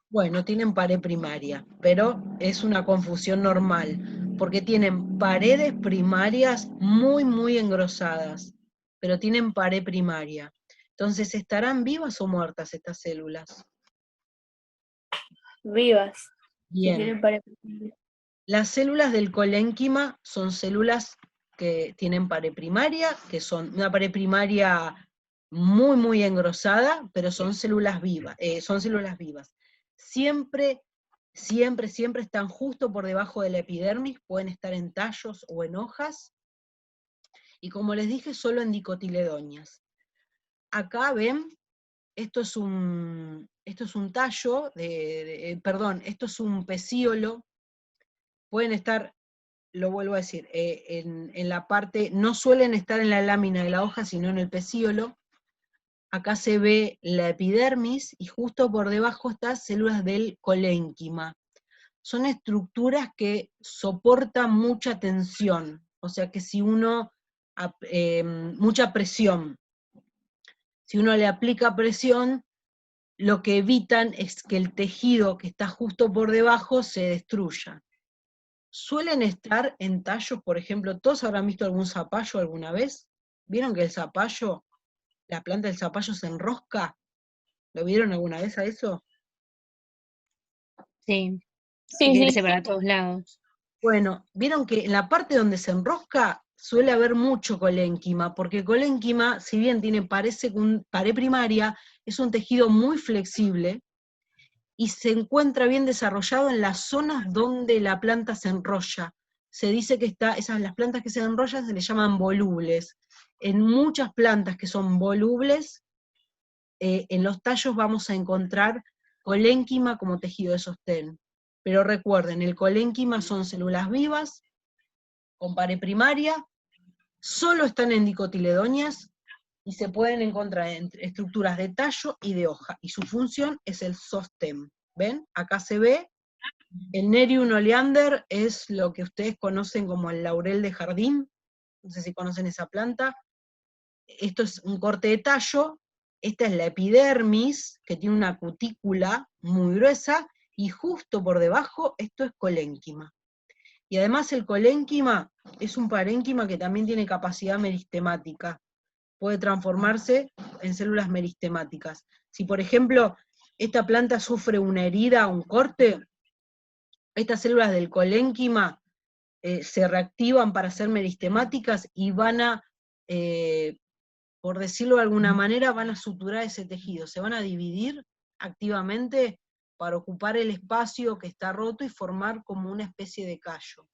Bueno, tienen pared primaria, pero es una confusión normal, porque tienen paredes primarias muy, muy engrosadas, pero tienen pared primaria. Entonces, ¿estarán vivas o muertas estas células? Vivas. Bien. Si tienen pared. Las células del colénquima son células que tienen pared primaria, que son una pared primaria muy, muy engrosada, pero son células vivas. Siempre, siempre, siempre están justo por debajo de la epidermis, pueden estar en tallos o en hojas, y como les dije, solo en dicotiledonias. Acá ven, esto es un tallo, esto es un pecíolo, pueden estar, lo vuelvo a decir, en la parte, no suelen estar en la lámina de la hoja, sino en el pecíolo. Acá se ve la epidermis, y justo por debajo están células del colénquima. Son estructuras que soportan mucha tensión, o sea que si uno, mucha presión, si uno le aplica presión, lo que evitan es que el tejido que está justo por debajo se destruya. Suelen estar en tallos, por ejemplo, ¿todos habrán visto algún zapallo alguna vez? ¿Vieron que el zapallo, la planta del zapallo se enrosca? ¿Lo vieron alguna vez a eso? Sí, Sí, que sí. crece para todos lados. Bueno, vieron que en la parte donde se enrosca suele haber mucho colénquima, porque el colénquima, si bien tiene pared primaria, es un tejido muy flexible, y se encuentra bien desarrollado en las zonas donde la planta se enrolla. Se dice que las plantas que se enrollan se le llaman volubles, En muchas plantas que son volubles, en los tallos vamos a encontrar colénquima como tejido de sostén. Pero recuerden, el colénquima son células vivas, con pared primaria, solo están en dicotiledóneas, y se pueden encontrar en estructuras de tallo y de hoja, y su función es el sostén. ¿Ven? Acá se ve, el Nerium oleander es lo que ustedes conocen como el laurel de jardín, no sé si conocen esa planta. Esto es un corte de tallo, esta es la epidermis, que tiene una cutícula muy gruesa, y justo por debajo esto es colénquima. Y además el colénquima es un parénquima que también tiene capacidad meristemática, puede transformarse en células meristemáticas. Si por ejemplo esta planta sufre una herida, un corte, estas células del colénquima se reactivan para ser meristemáticas y van a, por decirlo de alguna manera, van a suturar ese tejido, se van a dividir activamente para ocupar el espacio que está roto y formar como una especie de callo.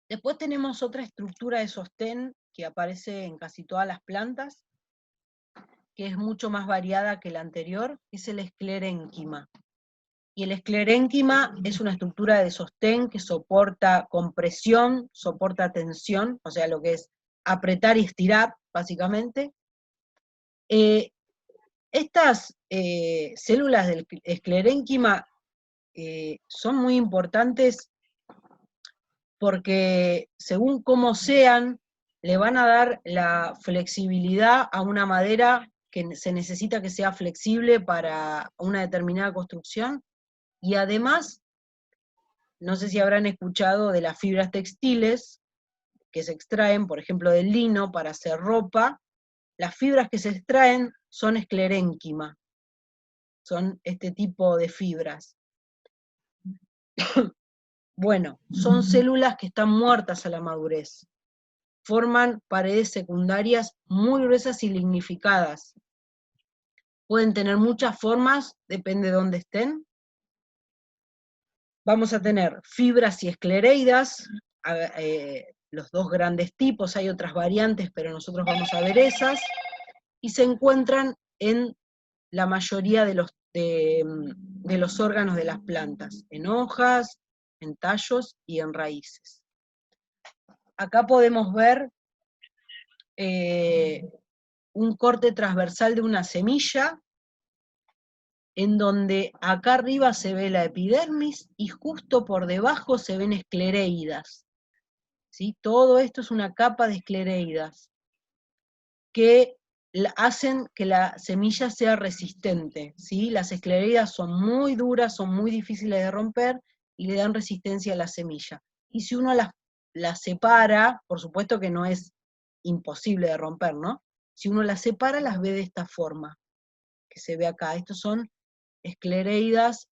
Después tenemos otra estructura de sostén que aparece en casi todas las plantas, que es mucho más variada que la anterior, que es el esclerénquima. Y el esclerénquima es una estructura de sostén que soporta compresión, soporta tensión, o sea, lo que es apretar y estirar, básicamente. Estas células del esclerénquima son muy importantes porque según cómo sean, le van a dar la flexibilidad a una madera que se necesita que sea flexible para una determinada construcción, y además, no sé si habrán escuchado de las fibras textiles que se extraen, por ejemplo, del lino para hacer ropa. Las fibras que se extraen son esclerénquima, son este tipo de fibras. Bueno, son células que están muertas a la madurez. Forman paredes secundarias muy gruesas y lignificadas. Pueden tener muchas formas, depende de dónde estén. Vamos a tener fibras y esclereidas, los dos grandes tipos, hay otras variantes, pero nosotros vamos a ver esas, y se encuentran en la mayoría de los órganos de las plantas, en hojas, en tallos y en raíces. Acá podemos ver un corte transversal de una semilla, en donde acá arriba se ve la epidermis y justo por debajo se ven esclereidas. ¿Sí? Todo esto es una capa de esclereidas que hacen que la semilla sea resistente. ¿Sí? Las esclereidas son muy duras, son muy difíciles de romper y le dan resistencia a la semilla. Y si uno las separa, por supuesto que no es imposible de romper, ¿no? Si uno las separa, las ve de esta forma, que se ve acá. Estos son esclereidas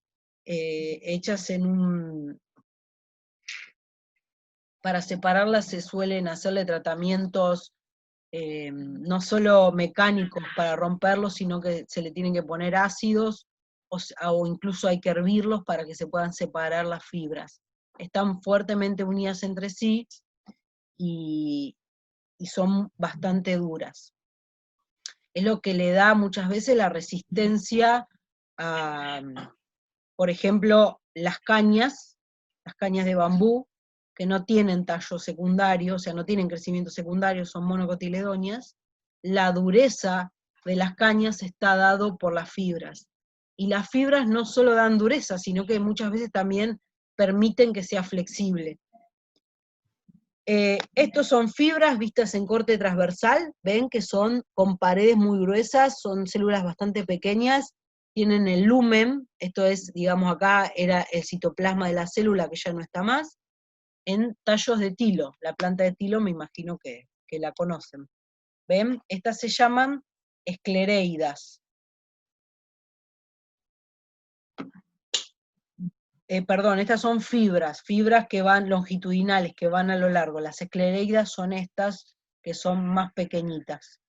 hechas en un... Para separarlas se suelen hacerle tratamientos no solo mecánicos para romperlos, sino que se le tienen que poner ácidos, o incluso hay que hervirlos para que se puedan separar las fibras. Están fuertemente unidas entre sí y son bastante duras. Es lo que le da muchas veces la resistencia a, por ejemplo, las cañas de bambú, que no tienen tallo secundario, o sea, no tienen crecimiento secundario, son monocotiledóneas. La dureza de las cañas está dado por las fibras. Y las fibras no solo dan dureza, sino que muchas veces también permiten que sea flexible. Estos son fibras vistas en corte transversal, ven que son con paredes muy gruesas, son células bastante pequeñas, tienen el lumen, esto es, digamos acá era el citoplasma de la célula que ya no está más, en tallos de tilo, la planta de tilo me imagino que la conocen. ¿Ven? Estas se llaman esclereidas. Perdón, estas son fibras que van longitudinales, que van a lo largo. Las esclereidas son estas que son más pequeñitas.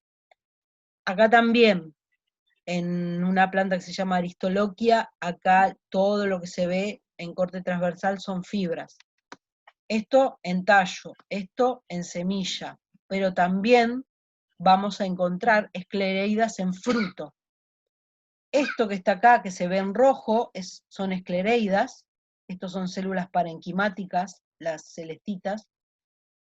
Acá también, en una planta que se llama Aristoloquia, acá todo lo que se ve en corte transversal son fibras. Esto en tallo, esto en semilla, pero también vamos a encontrar esclereidas en fruto. Esto que está acá, que se ve en rojo, son esclereidas, estos son células parenquimáticas, las celestitas.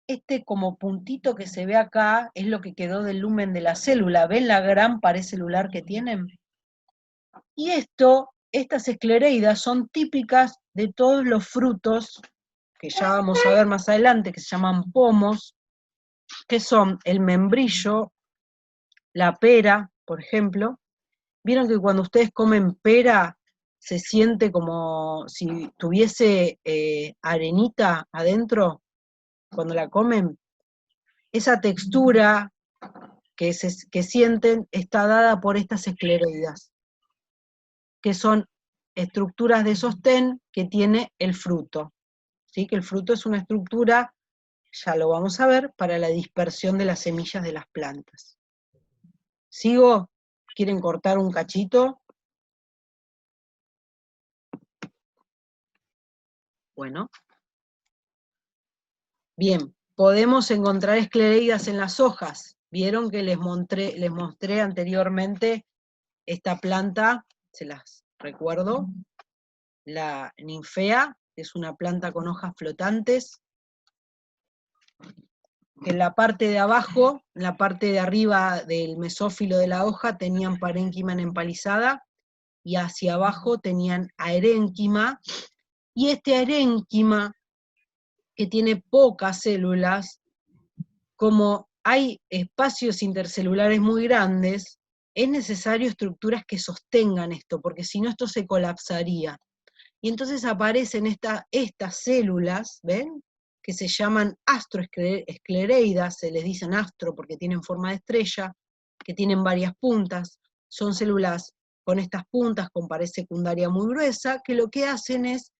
Este como puntito que se ve acá es lo que quedó del lumen de la célula. ¿Ven la gran pared celular que tienen? Y estas esclereidas son típicas de todos los frutos, que ya vamos a ver más adelante, que se llaman pomos, que son el membrillo, la pera, por ejemplo. ¿Vieron que cuando ustedes comen pera se siente como si tuviese arenita adentro cuando la comen? Esa textura que sienten está dada por estas esclereidas, que son estructuras de sostén que tiene el fruto. ¿Sí? Que el fruto es una estructura, ya lo vamos a ver, para la dispersión de las semillas de las plantas. ¿Sigo? ¿Quieren cortar un cachito? Bueno. Bien, podemos encontrar esclereidas en las hojas. Vieron que les mostré anteriormente esta planta, se las recuerdo, la ninfea, que es una planta con hojas flotantes, que en la parte de abajo, en la parte de arriba del mesófilo de la hoja, tenían parénquima empalizada, y hacia abajo tenían aerénquima, y este aerénquima, que tiene pocas células, como hay espacios intercelulares muy grandes, es necesario estructuras que sostengan esto, porque si no esto se colapsaría. Y entonces aparecen estas células, ¿ven? Que se llaman astroesclereidas, se les dicen astro porque tienen forma de estrella, que tienen varias puntas, son células con estas puntas, con pared secundaria muy gruesa, que lo que hacen es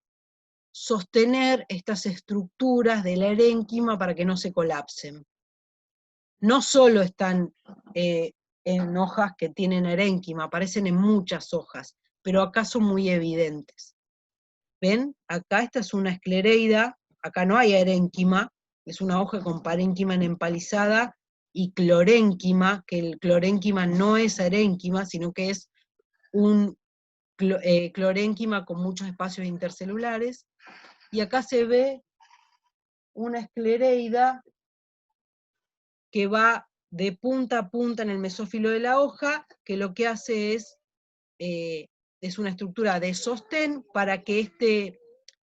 sostener estas estructuras del aerénquima para que no se colapsen. No solo están en hojas que tienen aerénquima, aparecen en muchas hojas, pero acá son muy evidentes. ¿Ven? Acá esta es una esclereida, acá no hay aerénquima, es una hoja con parénquima empalizada y clorénquima, que el clorénquima no es aerénquima, sino que es un clorénquima con muchos espacios intercelulares, y acá se ve una esclereida que va de punta a punta en el mesófilo de la hoja, que lo que hace es una estructura de sostén para que este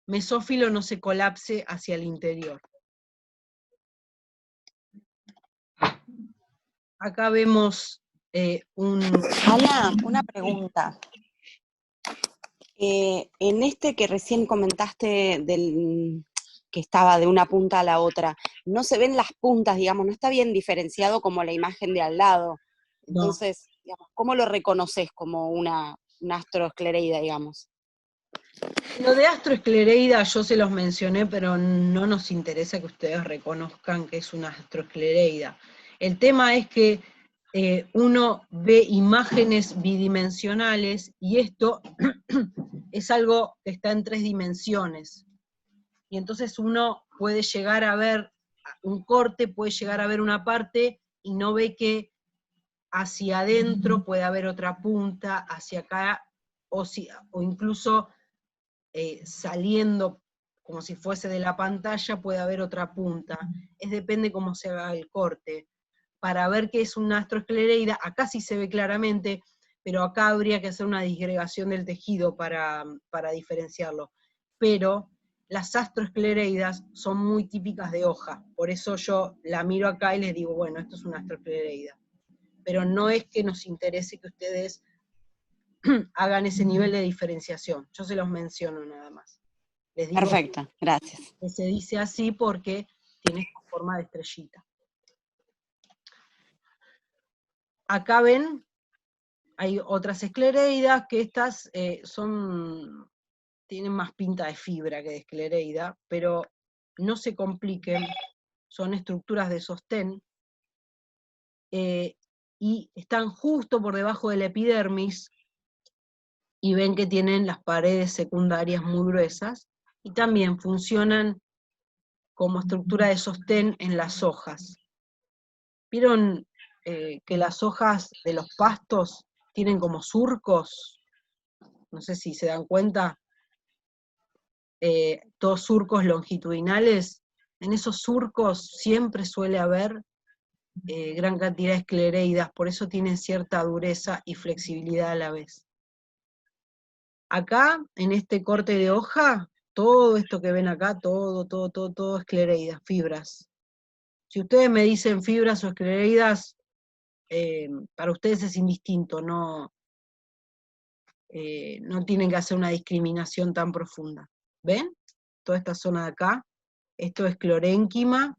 mesófilo no se colapse hacia el interior. Acá vemos Ana, una pregunta. En este que recién comentaste que estaba de una punta a la otra, no se ven las puntas, digamos, no está bien diferenciado como la imagen de al lado. Entonces, no. Digamos, ¿cómo lo reconoces como una astroesclereida, digamos? Lo de astroesclereida yo se los mencioné, pero no nos interesa que ustedes reconozcan que es una astroesclereida. El tema es que uno ve imágenes bidimensionales y esto es algo que está en 3 dimensiones. Y entonces uno puede llegar a ver un corte, puede llegar a ver una parte y no ve que hacia adentro puede haber otra punta, hacia acá, o incluso saliendo como si fuese de la pantalla puede haber otra punta. Depende cómo se haga el corte. Para ver qué es una astroesclereida, acá sí se ve claramente, pero acá habría que hacer una disgregación del tejido para diferenciarlo. Pero las astroesclereidas son muy típicas de hoja, por eso yo la miro acá y les digo, bueno, esto es una astroesclereida. Pero no es que nos interese que ustedes hagan ese nivel de diferenciación, yo se los menciono nada más. Les digo perfecto, gracias. Que se dice así porque tiene esta forma de estrellita. Acá ven, hay otras esclereidas, que estas tienen más pinta de fibra que de esclereida, pero no se compliquen, son estructuras de sostén, y están justo por debajo de la epidermis, y ven que tienen las paredes secundarias muy gruesas, y también funcionan como estructura de sostén en las hojas. ¿Vieron que las hojas de los pastos tienen como surcos? No sé si se dan cuenta, todos surcos longitudinales. En esos surcos siempre suele haber gran cantidad de esclereidas, por eso tienen cierta dureza y flexibilidad a la vez. Acá, en este corte de hoja, todo esto que ven acá, todo esclereidas, fibras. Si ustedes me dicen fibras o esclereidas, para ustedes es indistinto, no tienen que hacer una discriminación tan profunda. ¿Ven? Toda esta zona de acá, esto es clorénquima,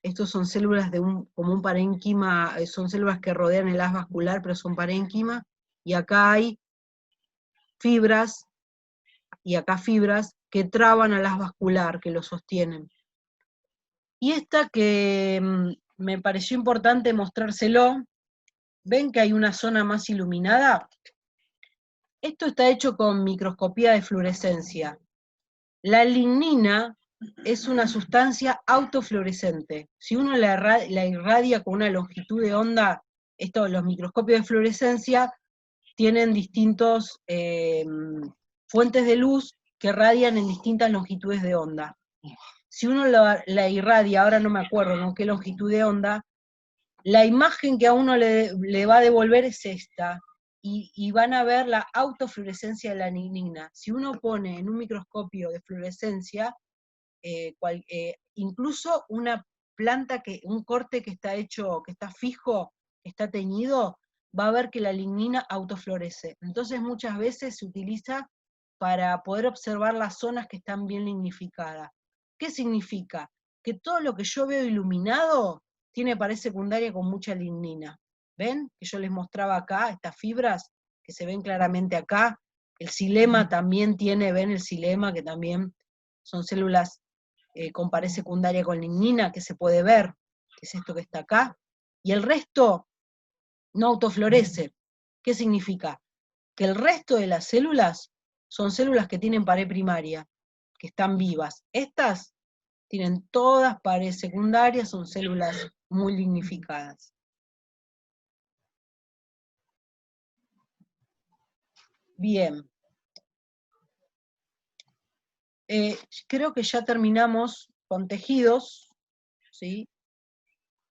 estos son células como un parénquima, son células que rodean el haz vascular, pero son parénquima, y acá hay fibras, y acá fibras que traban al haz vascular, que lo sostienen. Y esta que me pareció importante mostrárselo, ¿ven que hay una zona más iluminada? Esto está hecho con microscopía de fluorescencia. La lignina es una sustancia autofluorescente. Si uno la irradia con una longitud de onda, los microscopios de fluorescencia tienen distintos fuentes de luz que radian en distintas longitudes de onda. Si uno la irradia, ahora no me acuerdo con qué longitud de onda, la imagen que a uno le va a devolver es esta, y van a ver la autofluorescencia de la lignina. Si uno pone en un microscopio de fluorescencia, incluso una planta, un corte que está hecho, que está fijo, que está teñido, va a ver que la lignina autofluorece. Entonces muchas veces se utiliza para poder observar las zonas que están bien lignificadas. ¿Qué significa? Que todo lo que yo veo iluminado tiene pared secundaria con mucha lignina. ¿Ven? Que yo les mostraba acá, estas fibras que se ven claramente acá. El xilema también tiene, ven el xilema, que también son células con pared secundaria con lignina, que se puede ver, que es esto que está acá. Y el resto no autoflorece. ¿Qué significa? Que el resto de las células son células que tienen pared primaria, que están vivas. Estas tienen todas pared secundarias, son células muy lignificadas. Bien. Creo que ya terminamos con tejidos, ¿sí?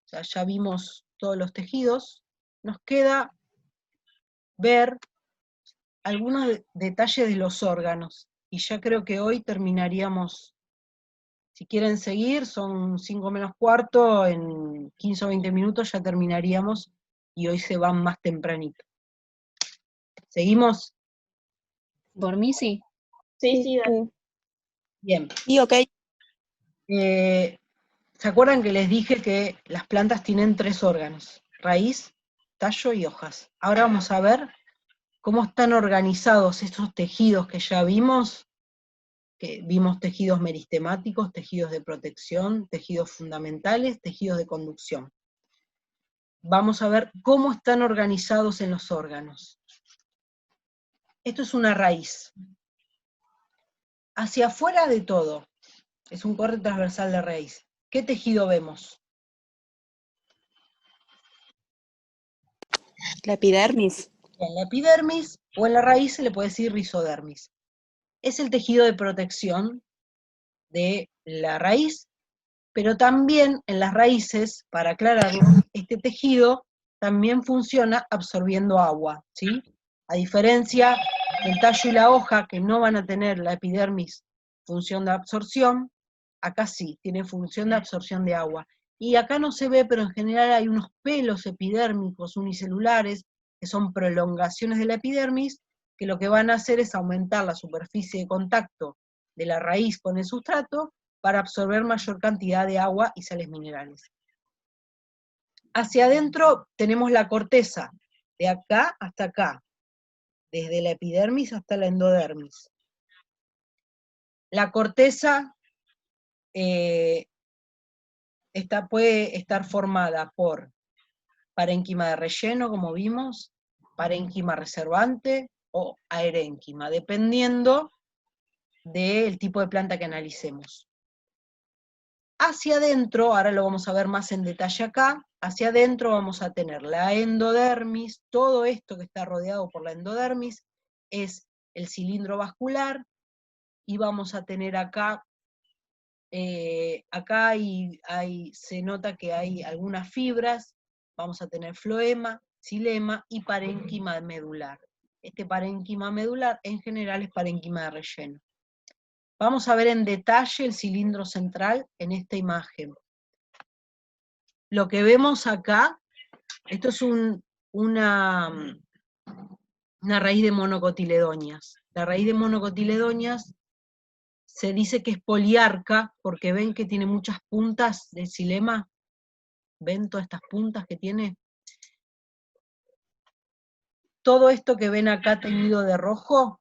O sea, ya vimos todos los tejidos. Nos queda ver algunos detalles de los órganos, y ya creo que hoy terminaríamos. Si quieren seguir, son 5 menos cuarto, en 15 o 20 minutos ya terminaríamos, y hoy se van más tempranito. ¿Seguimos? Por mí sí. Sí, dale. Bien. Sí, ok. ¿Se acuerdan que les dije que las plantas tienen 3 órganos? Raíz, tallo y hojas. Ahora vamos a ver cómo están organizados estos tejidos que ya vimos, que vimos tejidos meristemáticos, tejidos de protección, tejidos fundamentales, tejidos de conducción. Vamos a ver cómo están organizados en los órganos. Esto es una raíz. Hacia afuera de todo, es un corte transversal de raíz. ¿Qué tejido vemos? La epidermis. En la epidermis, o en la raíz se le puede decir rizodermis. Es el tejido de protección de la raíz, pero también en las raíces, para aclararlo, este tejido también funciona absorbiendo agua, ¿sí? A diferencia del tallo y la hoja, que no van a tener la epidermis función de absorción, acá sí, tiene función de absorción de agua. Y acá no se ve, pero en general hay unos pelos epidérmicos unicelulares, que son prolongaciones de la epidermis, que lo que van a hacer es aumentar la superficie de contacto de la raíz con el sustrato para absorber mayor cantidad de agua y sales minerales. Hacia adentro tenemos la corteza, de acá hasta acá, desde la epidermis hasta la endodermis. La corteza puede estar formada por parénquima de relleno, como vimos, parénquima reservante o aerénquima, dependiendo del tipo de planta que analicemos. Hacia adentro, ahora lo vamos a ver más en detalle acá, hacia adentro vamos a tener la endodermis, todo esto que está rodeado por la endodermis es el cilindro vascular, y vamos a tener acá, se nota que hay algunas fibras, vamos a tener floema, xilema y parénquima medular. Este parénquima medular en general es parénquima de relleno. Vamos a ver en detalle el cilindro central en esta imagen. Lo que vemos acá, esto es una raíz de monocotiledonias. La raíz de monocotiledonias se dice que es poliarca, porque ven que tiene muchas puntas de xilema. ¿Ven todas estas puntas que tiene? Todo esto que ven acá teñido de rojo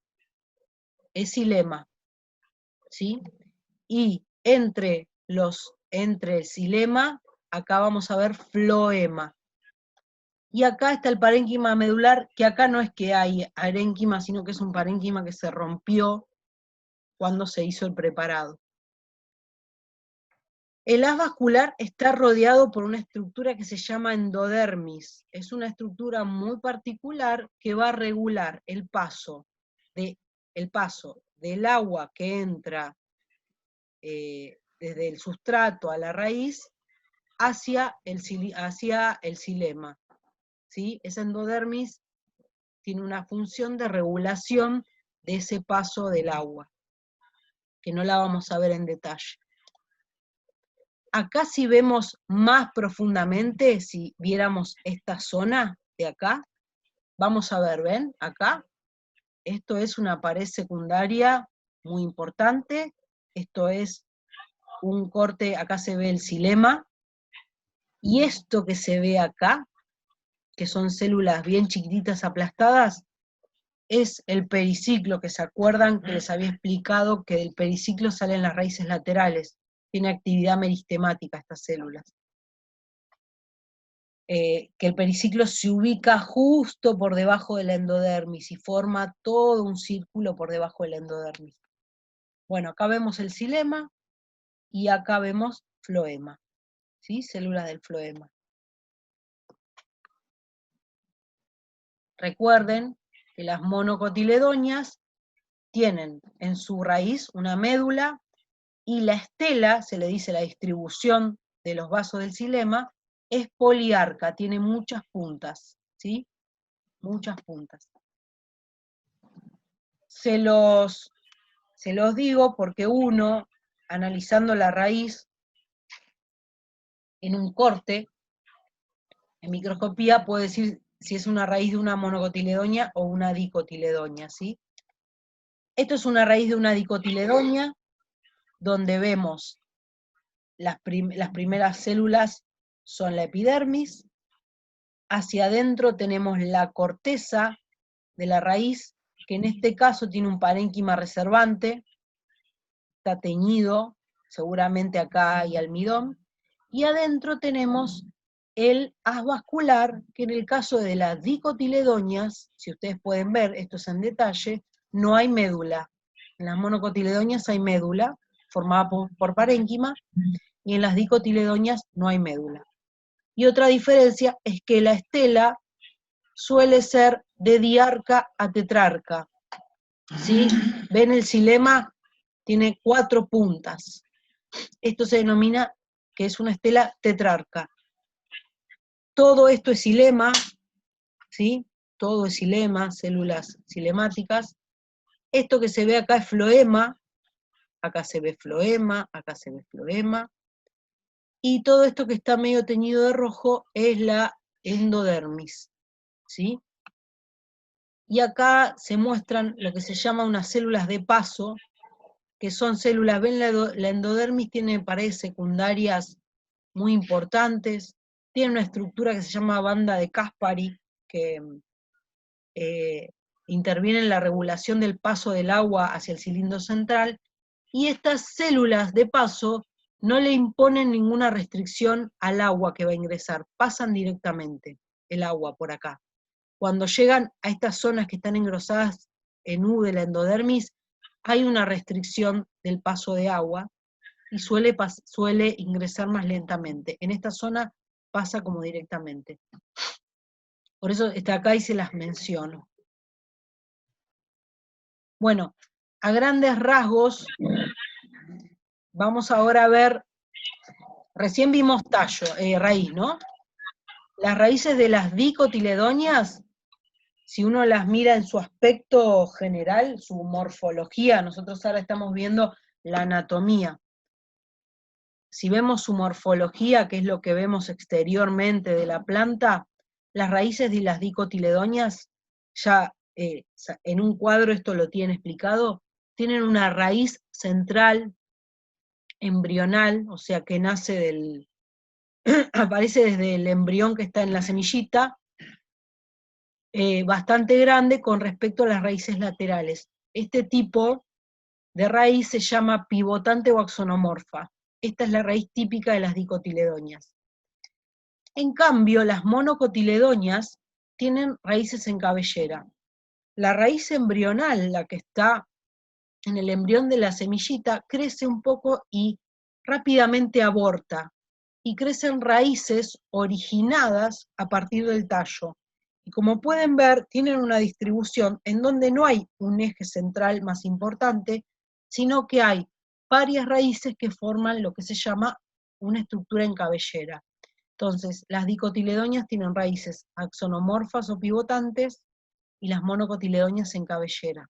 es xilema, ¿sí? Y entre el xilema, acá vamos a ver floema. Y acá está el parénquima medular, que acá no es que hay arénquima, sino que es un parénquima que se rompió cuando se hizo el preparado. El haz vascular está rodeado por una estructura que se llama endodermis. Es una estructura muy particular que va a regular el paso del agua que entra desde el sustrato a la raíz hacia el xilema. ¿Sí? Esa endodermis tiene una función de regulación de ese paso del agua, que no la vamos a ver en detalle. Acá si vemos más profundamente, si viéramos esta zona de acá, vamos a ver, ¿ven? Acá, esto es una pared secundaria muy importante, esto es un corte, acá se ve el xilema, y esto que se ve acá, que son células bien chiquititas aplastadas, es el periciclo, que se acuerdan que les había explicado que del periciclo salen las raíces laterales, tiene actividad meristemática estas células. Que el periciclo se ubica justo por debajo de la endodermis y forma todo un círculo por debajo de la endodermis. Bueno, acá vemos el xilema y acá vemos floema, ¿sí? Células del floema. Recuerden que las monocotiledonias tienen en su raíz una médula, y la estela, se le dice la distribución de los vasos del xilema, es poliarca, tiene muchas puntas, ¿sí? Muchas puntas. Se los digo porque uno, analizando la raíz en un corte, en microscopía, puede decir si es una raíz de una monocotiledonia o una dicotiledonia, ¿sí? Esto es una raíz de una dicotiledonia, donde vemos las primeras células son la epidermis, hacia adentro tenemos la corteza de la raíz, que en este caso tiene un parénquima reservante, está teñido, seguramente acá hay almidón, y adentro tenemos el haz vascular, que en el caso de las dicotiledonias, si ustedes pueden ver, esto es en detalle, no hay médula. En las monocotiledonias hay médula, formada por parénquima, y en las dicotiledonias no hay médula. Y otra diferencia es que la estela suele ser de diarca a tetrarca, ¿sí? ¿Ven el xilema? Tiene 4 puntas. Esto se denomina que es una estela tetrarca. Todo esto es xilema, ¿sí? Todo es xilema, células xilemáticas. Esto que se ve acá es floema, acá se ve floema, acá se ve floema. Y todo esto que está medio teñido de rojo es la endodermis, ¿sí? Y acá se muestran lo que se llama unas células de paso, que son células, ven la endodermis tiene paredes secundarias muy importantes, tiene una estructura que se llama banda de Caspary, que interviene en la regulación del paso del agua hacia el cilindro central, y estas células de paso no le imponen ninguna restricción al agua que va a ingresar, pasan directamente el agua por acá. Cuando llegan a estas zonas que están engrosadas en U de la endodermis, hay una restricción del paso de agua, y suele ingresar más lentamente. En esta zona pasa como directamente. Por eso está acá y se las menciono. Bueno, a grandes rasgos, vamos ahora a ver, recién vimos tallo, raíz, ¿no? Las raíces de las dicotiledonias, si uno las mira en su aspecto general, su morfología, nosotros ahora estamos viendo la anatomía. Si vemos su morfología, que es lo que vemos exteriormente de la planta, las raíces de las dicotiledonias, ya en un cuadro esto lo tiene explicado, tienen una raíz central, embrional, o sea que nace aparece desde el embrión que está en la semillita, bastante grande con respecto a las raíces laterales. Este tipo de raíz se llama pivotante o axonomorfa. Esta es la raíz típica de las dicotiledonias. En cambio, las monocotiledonias tienen raíces en cabellera. La raíz embrional, la que está en el embrión de la semillita, crece un poco y rápidamente aborta, y crecen raíces originadas a partir del tallo. Y como pueden ver, tienen una distribución en donde no hay un eje central más importante, sino que hay varias raíces que forman lo que se llama una estructura en cabellera. Entonces, las dicotiledonias tienen raíces axonomorfas o pivotantes, y las monocotiledonias en cabellera.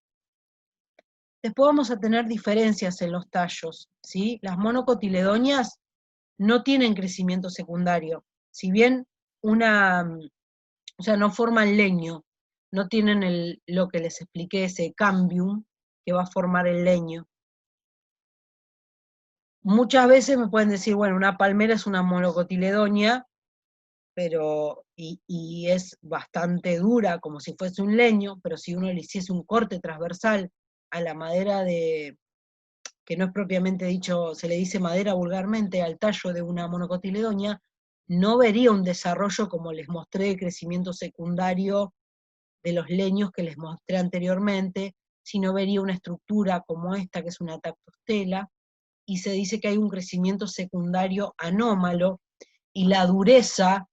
Después vamos a tener diferencias en los tallos, ¿sí? Las monocotiledonias no tienen crecimiento secundario. Si bien o sea, no forman leño, no tienen lo que les expliqué, ese cambium que va a formar el leño. Muchas veces me pueden decir, bueno, una palmera es una monocotiledonia, y es bastante dura, como si fuese un leño, pero si uno le hiciese un corte transversal a la madera que no es propiamente dicho, se le dice madera vulgarmente, al tallo de una monocotiledonia, no vería un desarrollo como les mostré de crecimiento secundario de los leños que les mostré anteriormente, sino vería una estructura como esta, que es una tactostela, y se dice que hay un crecimiento secundario anómalo, y la dureza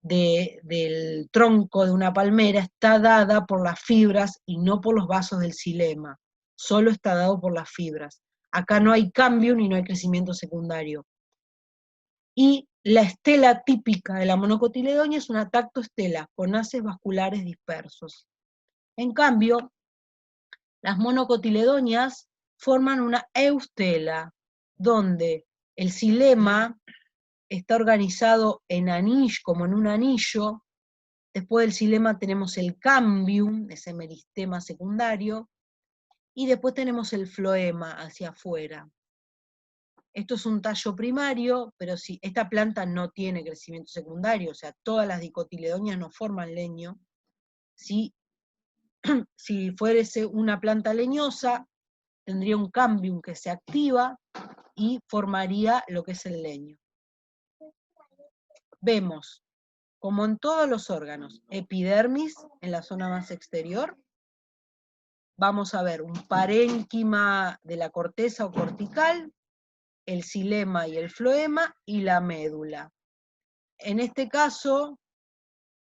del tronco de una palmera está dada por las fibras y no por los vasos del xilema, solo está dado por las fibras. Acá no hay cambio ni no hay crecimiento secundario. Y la estela típica de la monocotiledonia es una tactoestela, con haces vasculares dispersos. En cambio, las monocotiledonias forman una eustela, donde el xilema está organizado en anillo, como en un anillo. Después del xilema tenemos el cambium, ese meristema secundario, y después tenemos el floema hacia afuera. Esto es un tallo primario, pero si esta planta no tiene crecimiento secundario, o sea, todas las dicotiledonias no forman leño. Si fuese una planta leñosa, tendría un cambium que se activa y formaría lo que es el leño. Vemos, como en todos los órganos, epidermis en la zona más exterior. Vamos a ver un parénquima de la corteza o cortical, el xilema y el floema, y la médula. En este caso,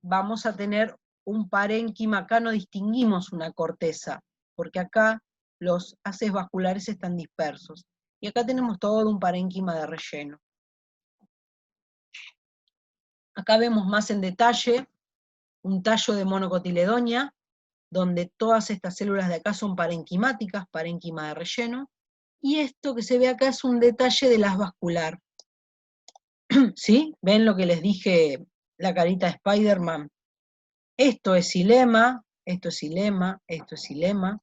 vamos a tener un parénquima, acá no distinguimos una corteza, porque acá los haces vasculares están dispersos. Y acá tenemos todo un parénquima de relleno. Acá vemos más en detalle un tallo de monocotiledonia, donde todas estas células de acá son parenquimáticas, parénquima de relleno, y esto que se ve acá es un detalle de las vascular. ¿Sí? ¿Ven lo que les dije, la carita de Spider-Man? Esto es xilema, esto es xilema, esto es xilema.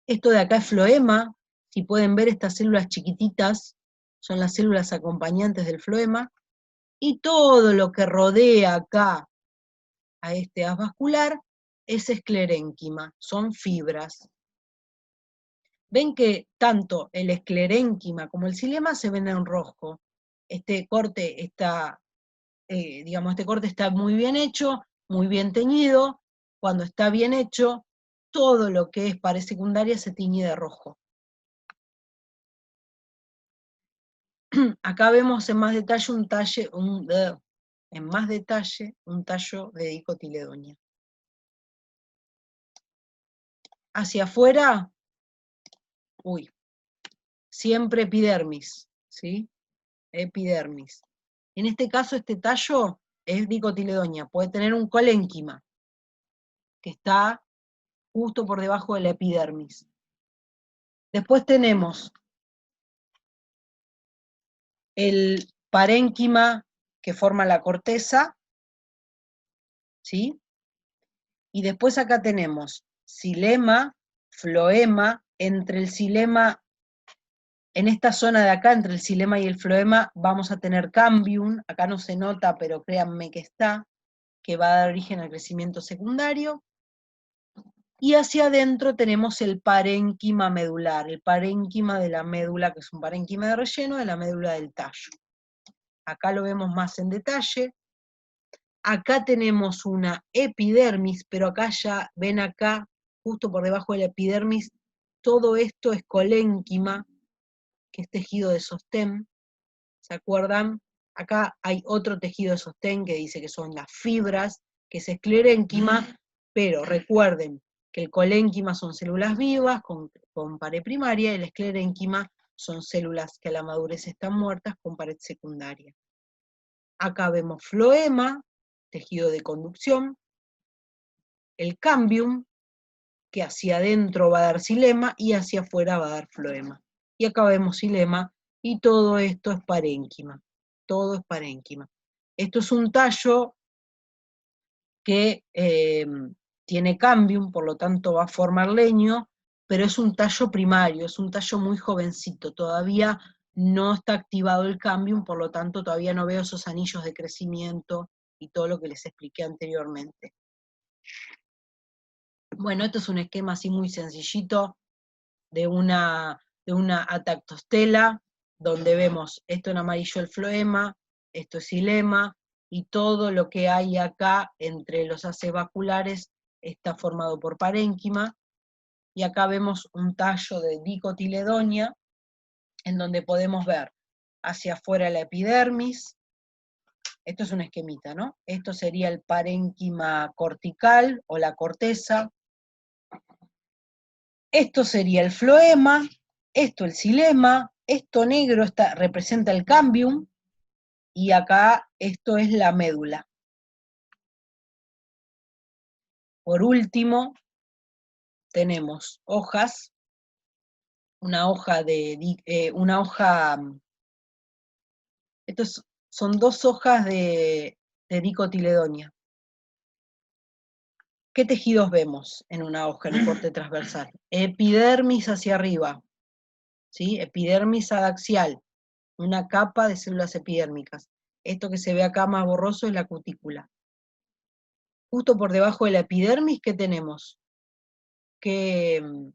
Esto de acá es floema. Si pueden ver, estas células chiquititas son las células acompañantes del floema, y todo lo que rodea acá a este haz vascular es esclerénquima, son fibras. Ven que tanto el esclerénquima como el xilema se ven en rojo. Este corte está, este corte está muy bien hecho, muy bien teñido. Cuando está bien hecho, todo lo que es pared secundaria se tiñe de rojo. acá vemos en más detalle un tallo de dicotiledonia. Hacia afuera, siempre epidermis, ¿sí? Epidermis. En este caso, este tallo es dicotiledonia, puede tener un colénquima, que está justo por debajo de la epidermis. Después tenemos el parénquima que forma la corteza, ¿sí? Y después acá tenemos xilema, floema, entre el xilema, en esta zona de acá, entre el xilema y el floema, vamos a tener cambium, acá no se nota, pero créanme que está, que va a dar origen al crecimiento secundario. Y hacia adentro tenemos el parénquima medular, el parénquima de la médula, que es un parénquima de relleno de la médula del tallo. Acá lo vemos más en detalle. Acá tenemos una epidermis, pero acá ya, ven acá, justo por debajo de la epidermis, todo esto es colénquima, que es tejido de sostén. ¿Se acuerdan? Acá hay otro tejido de sostén que dice que son las fibras, que es esclerénquima, pero recuerden que el colénquima son células vivas con pared primaria, y el esclerénquima son células que a la madurez están muertas con pared secundaria. Acá vemos floema, tejido de conducción, el cambium, que hacia adentro va a dar xilema y hacia afuera va a dar floema. Y acá vemos xilema, y todo esto es parénquima. Todo es parénquima. Esto es un tallo que tiene cambium, por lo tanto va a formar leño, pero es un tallo primario, es un tallo muy jovencito, todavía no está activado el cambium, por lo tanto todavía no veo esos anillos de crecimiento y todo lo que les expliqué anteriormente. Bueno, esto es un esquema así muy sencillito de una atactostela, donde vemos esto en amarillo el floema, esto es xilema, y todo lo que hay acá entre los haces vasculares está formado por parénquima, y acá vemos un tallo de dicotiledonia, en donde podemos ver hacia afuera la epidermis. Esto es un esquemita, ¿no? Esto sería el parénquima cortical o la corteza. Esto sería el floema, esto el xilema, esto negro representa el cambium, y acá esto es la médula. Por último, tenemos hojas, son dos hojas de dicotiledonia. ¿Qué tejidos vemos en una hoja, en un corte transversal? Epidermis hacia arriba, ¿sí? Epidermis adaxial, una capa de células epidérmicas. Esto que se ve acá más borroso es la cutícula. Justo por debajo de la epidermis, ¿qué tenemos? ¿Qué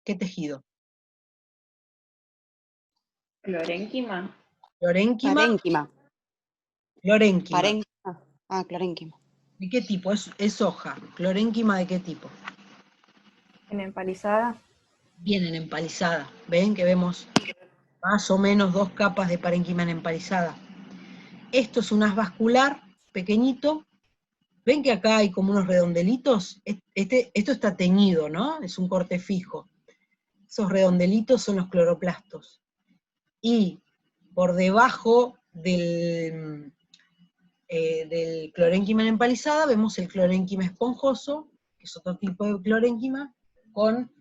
tejido? Clorénquima. Clorénquima. Parénquima. Clorénquima. Clorénquima. ¿De qué tipo? Es hoja. ¿Clorénquima de qué tipo? En empalizada. Vienen empalizada. ¿Ven que vemos más o menos 2 capas de parénquima en empalizada? Esto es un haz vascular pequeñito. ¿Ven que acá hay como unos redondelitos? Esto está teñido, ¿no? Es un corte fijo. Esos redondelitos son los cloroplastos. Y por debajo del clorénquima en empalizada vemos el clorénquima esponjoso, que es otro tipo de clorénquima, con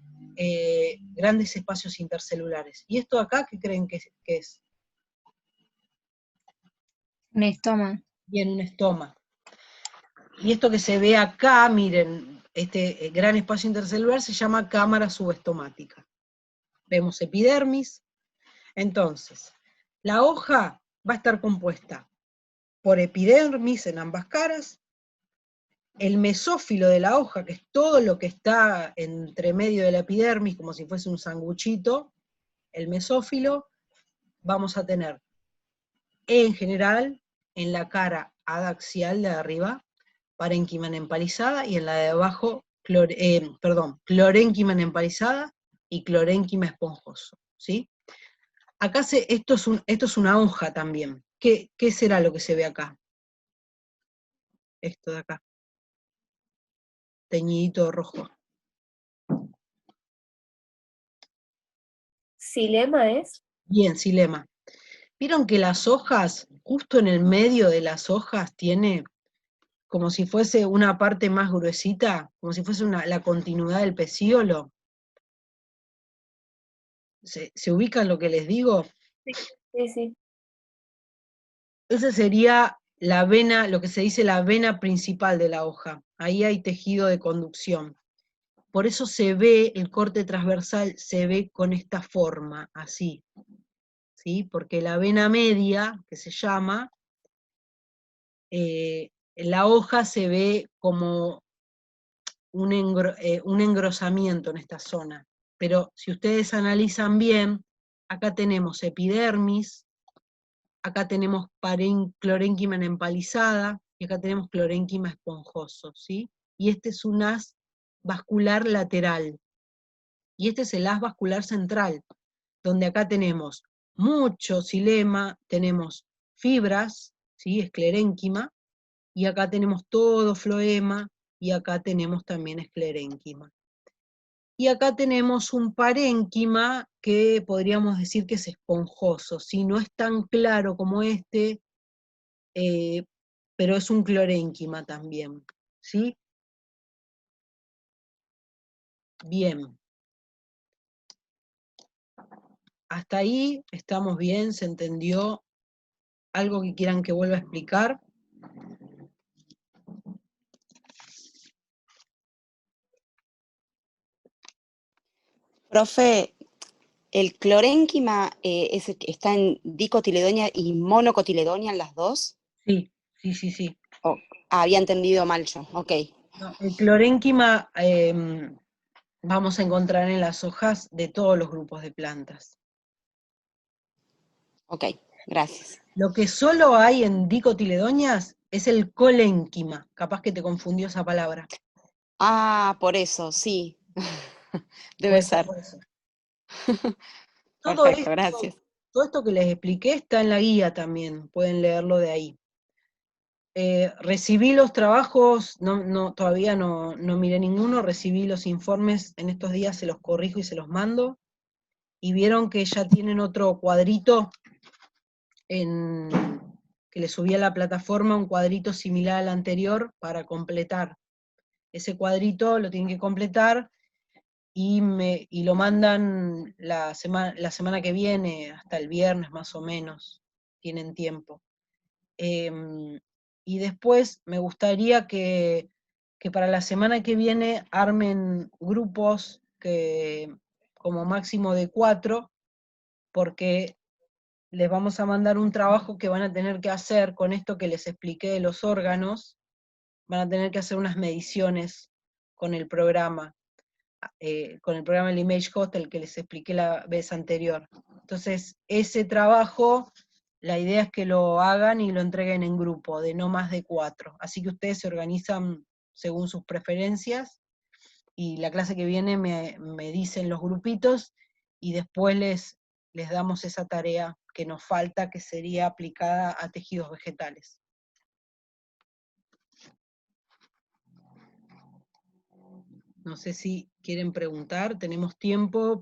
grandes espacios intercelulares. ¿Y esto acá qué creen que es? Un estoma. Bien, un estoma. Y esto que se ve acá, miren, este gran espacio intercelular se llama cámara subestomática. Vemos epidermis. Entonces, la hoja va a estar compuesta por epidermis en ambas caras, el mesófilo de la hoja, que es todo lo que está entre medio de la epidermis, como si fuese un sanguchito, el mesófilo, vamos a tener, en general, en la cara adaxial de arriba, parénquima en empalizada, y en la de abajo, clorénquima en empalizada y clorénquima esponjoso, ¿sí? Acá esto es una hoja también. ¿Qué será lo que se ve acá? Esto de acá. Teñidito rojo. ¿Xilema es? Bien, xilema. ¿Vieron que las hojas, justo en el medio de las hojas, tiene como si fuese una parte más gruesita, como si fuese la continuidad del pecíolo? ¿Se ubican lo que les digo? Sí, sí. Esa sería la vena, lo que se dice la vena principal de la hoja. Ahí hay tejido de conducción. Por eso se ve, el corte transversal se ve con esta forma, así. ¿Sí? Porque la vena media, que se llama, en la hoja se ve como un engrosamiento en esta zona. Pero si ustedes analizan bien, acá tenemos epidermis, acá tenemos clorénquima en empalizada, y acá tenemos clorénquima esponjoso, ¿sí? Y este es un haz vascular lateral, y este es el haz vascular central, donde acá tenemos mucho xilema, tenemos fibras, ¿sí? Esclerénquima, y acá tenemos todo floema, y acá tenemos también esclerénquima. Y acá tenemos un parénquima que podríamos decir que es esponjoso, ¿sí? No es tan claro como este, pero es un clorénquima también, ¿sí? Bien. Hasta ahí estamos bien, se entendió. ¿Algo que quieran que vuelva a explicar? Profe, ¿el clorénquima está en dicotiledonia y monocotiledonia en las dos? Sí, sí, sí, sí. Oh, había entendido mal yo, ok. No, el clorénquima vamos a encontrar en las hojas de todos los grupos de plantas. Ok, gracias. Lo que solo hay en dicotiledonias es el colénquima. Capaz que te confundió esa palabra. Ah, por eso, sí. Puede Debe ser ser. por eso. Todo Perfecto, esto, gracias. todo esto que les expliqué está en la guía también, pueden leerlo de ahí. Recibí los trabajos, todavía no miré ninguno, recibí los informes, en estos días se los corrijo y se los mando, y vieron que ya tienen otro cuadrito que le subí a la plataforma, un cuadrito similar al anterior para completar. Ese cuadrito lo tienen que completar y lo mandan la semana que viene, hasta el viernes más o menos, tienen tiempo. Y después me gustaría que para la semana que viene armen grupos como máximo de 4, porque les vamos a mandar un trabajo que van a tener que hacer con esto que les expliqué de los órganos, van a tener que hacer unas mediciones con el programa del Image Host, el que les expliqué la vez anterior. Entonces, ese trabajo, la idea es que lo hagan y lo entreguen en grupo, de no más de 4. Así que ustedes se organizan según sus preferencias, y la clase que viene me dicen los grupitos, y después les damos esa tarea que nos falta, que sería aplicada a tejidos vegetales. No sé si quieren preguntar, tenemos tiempo.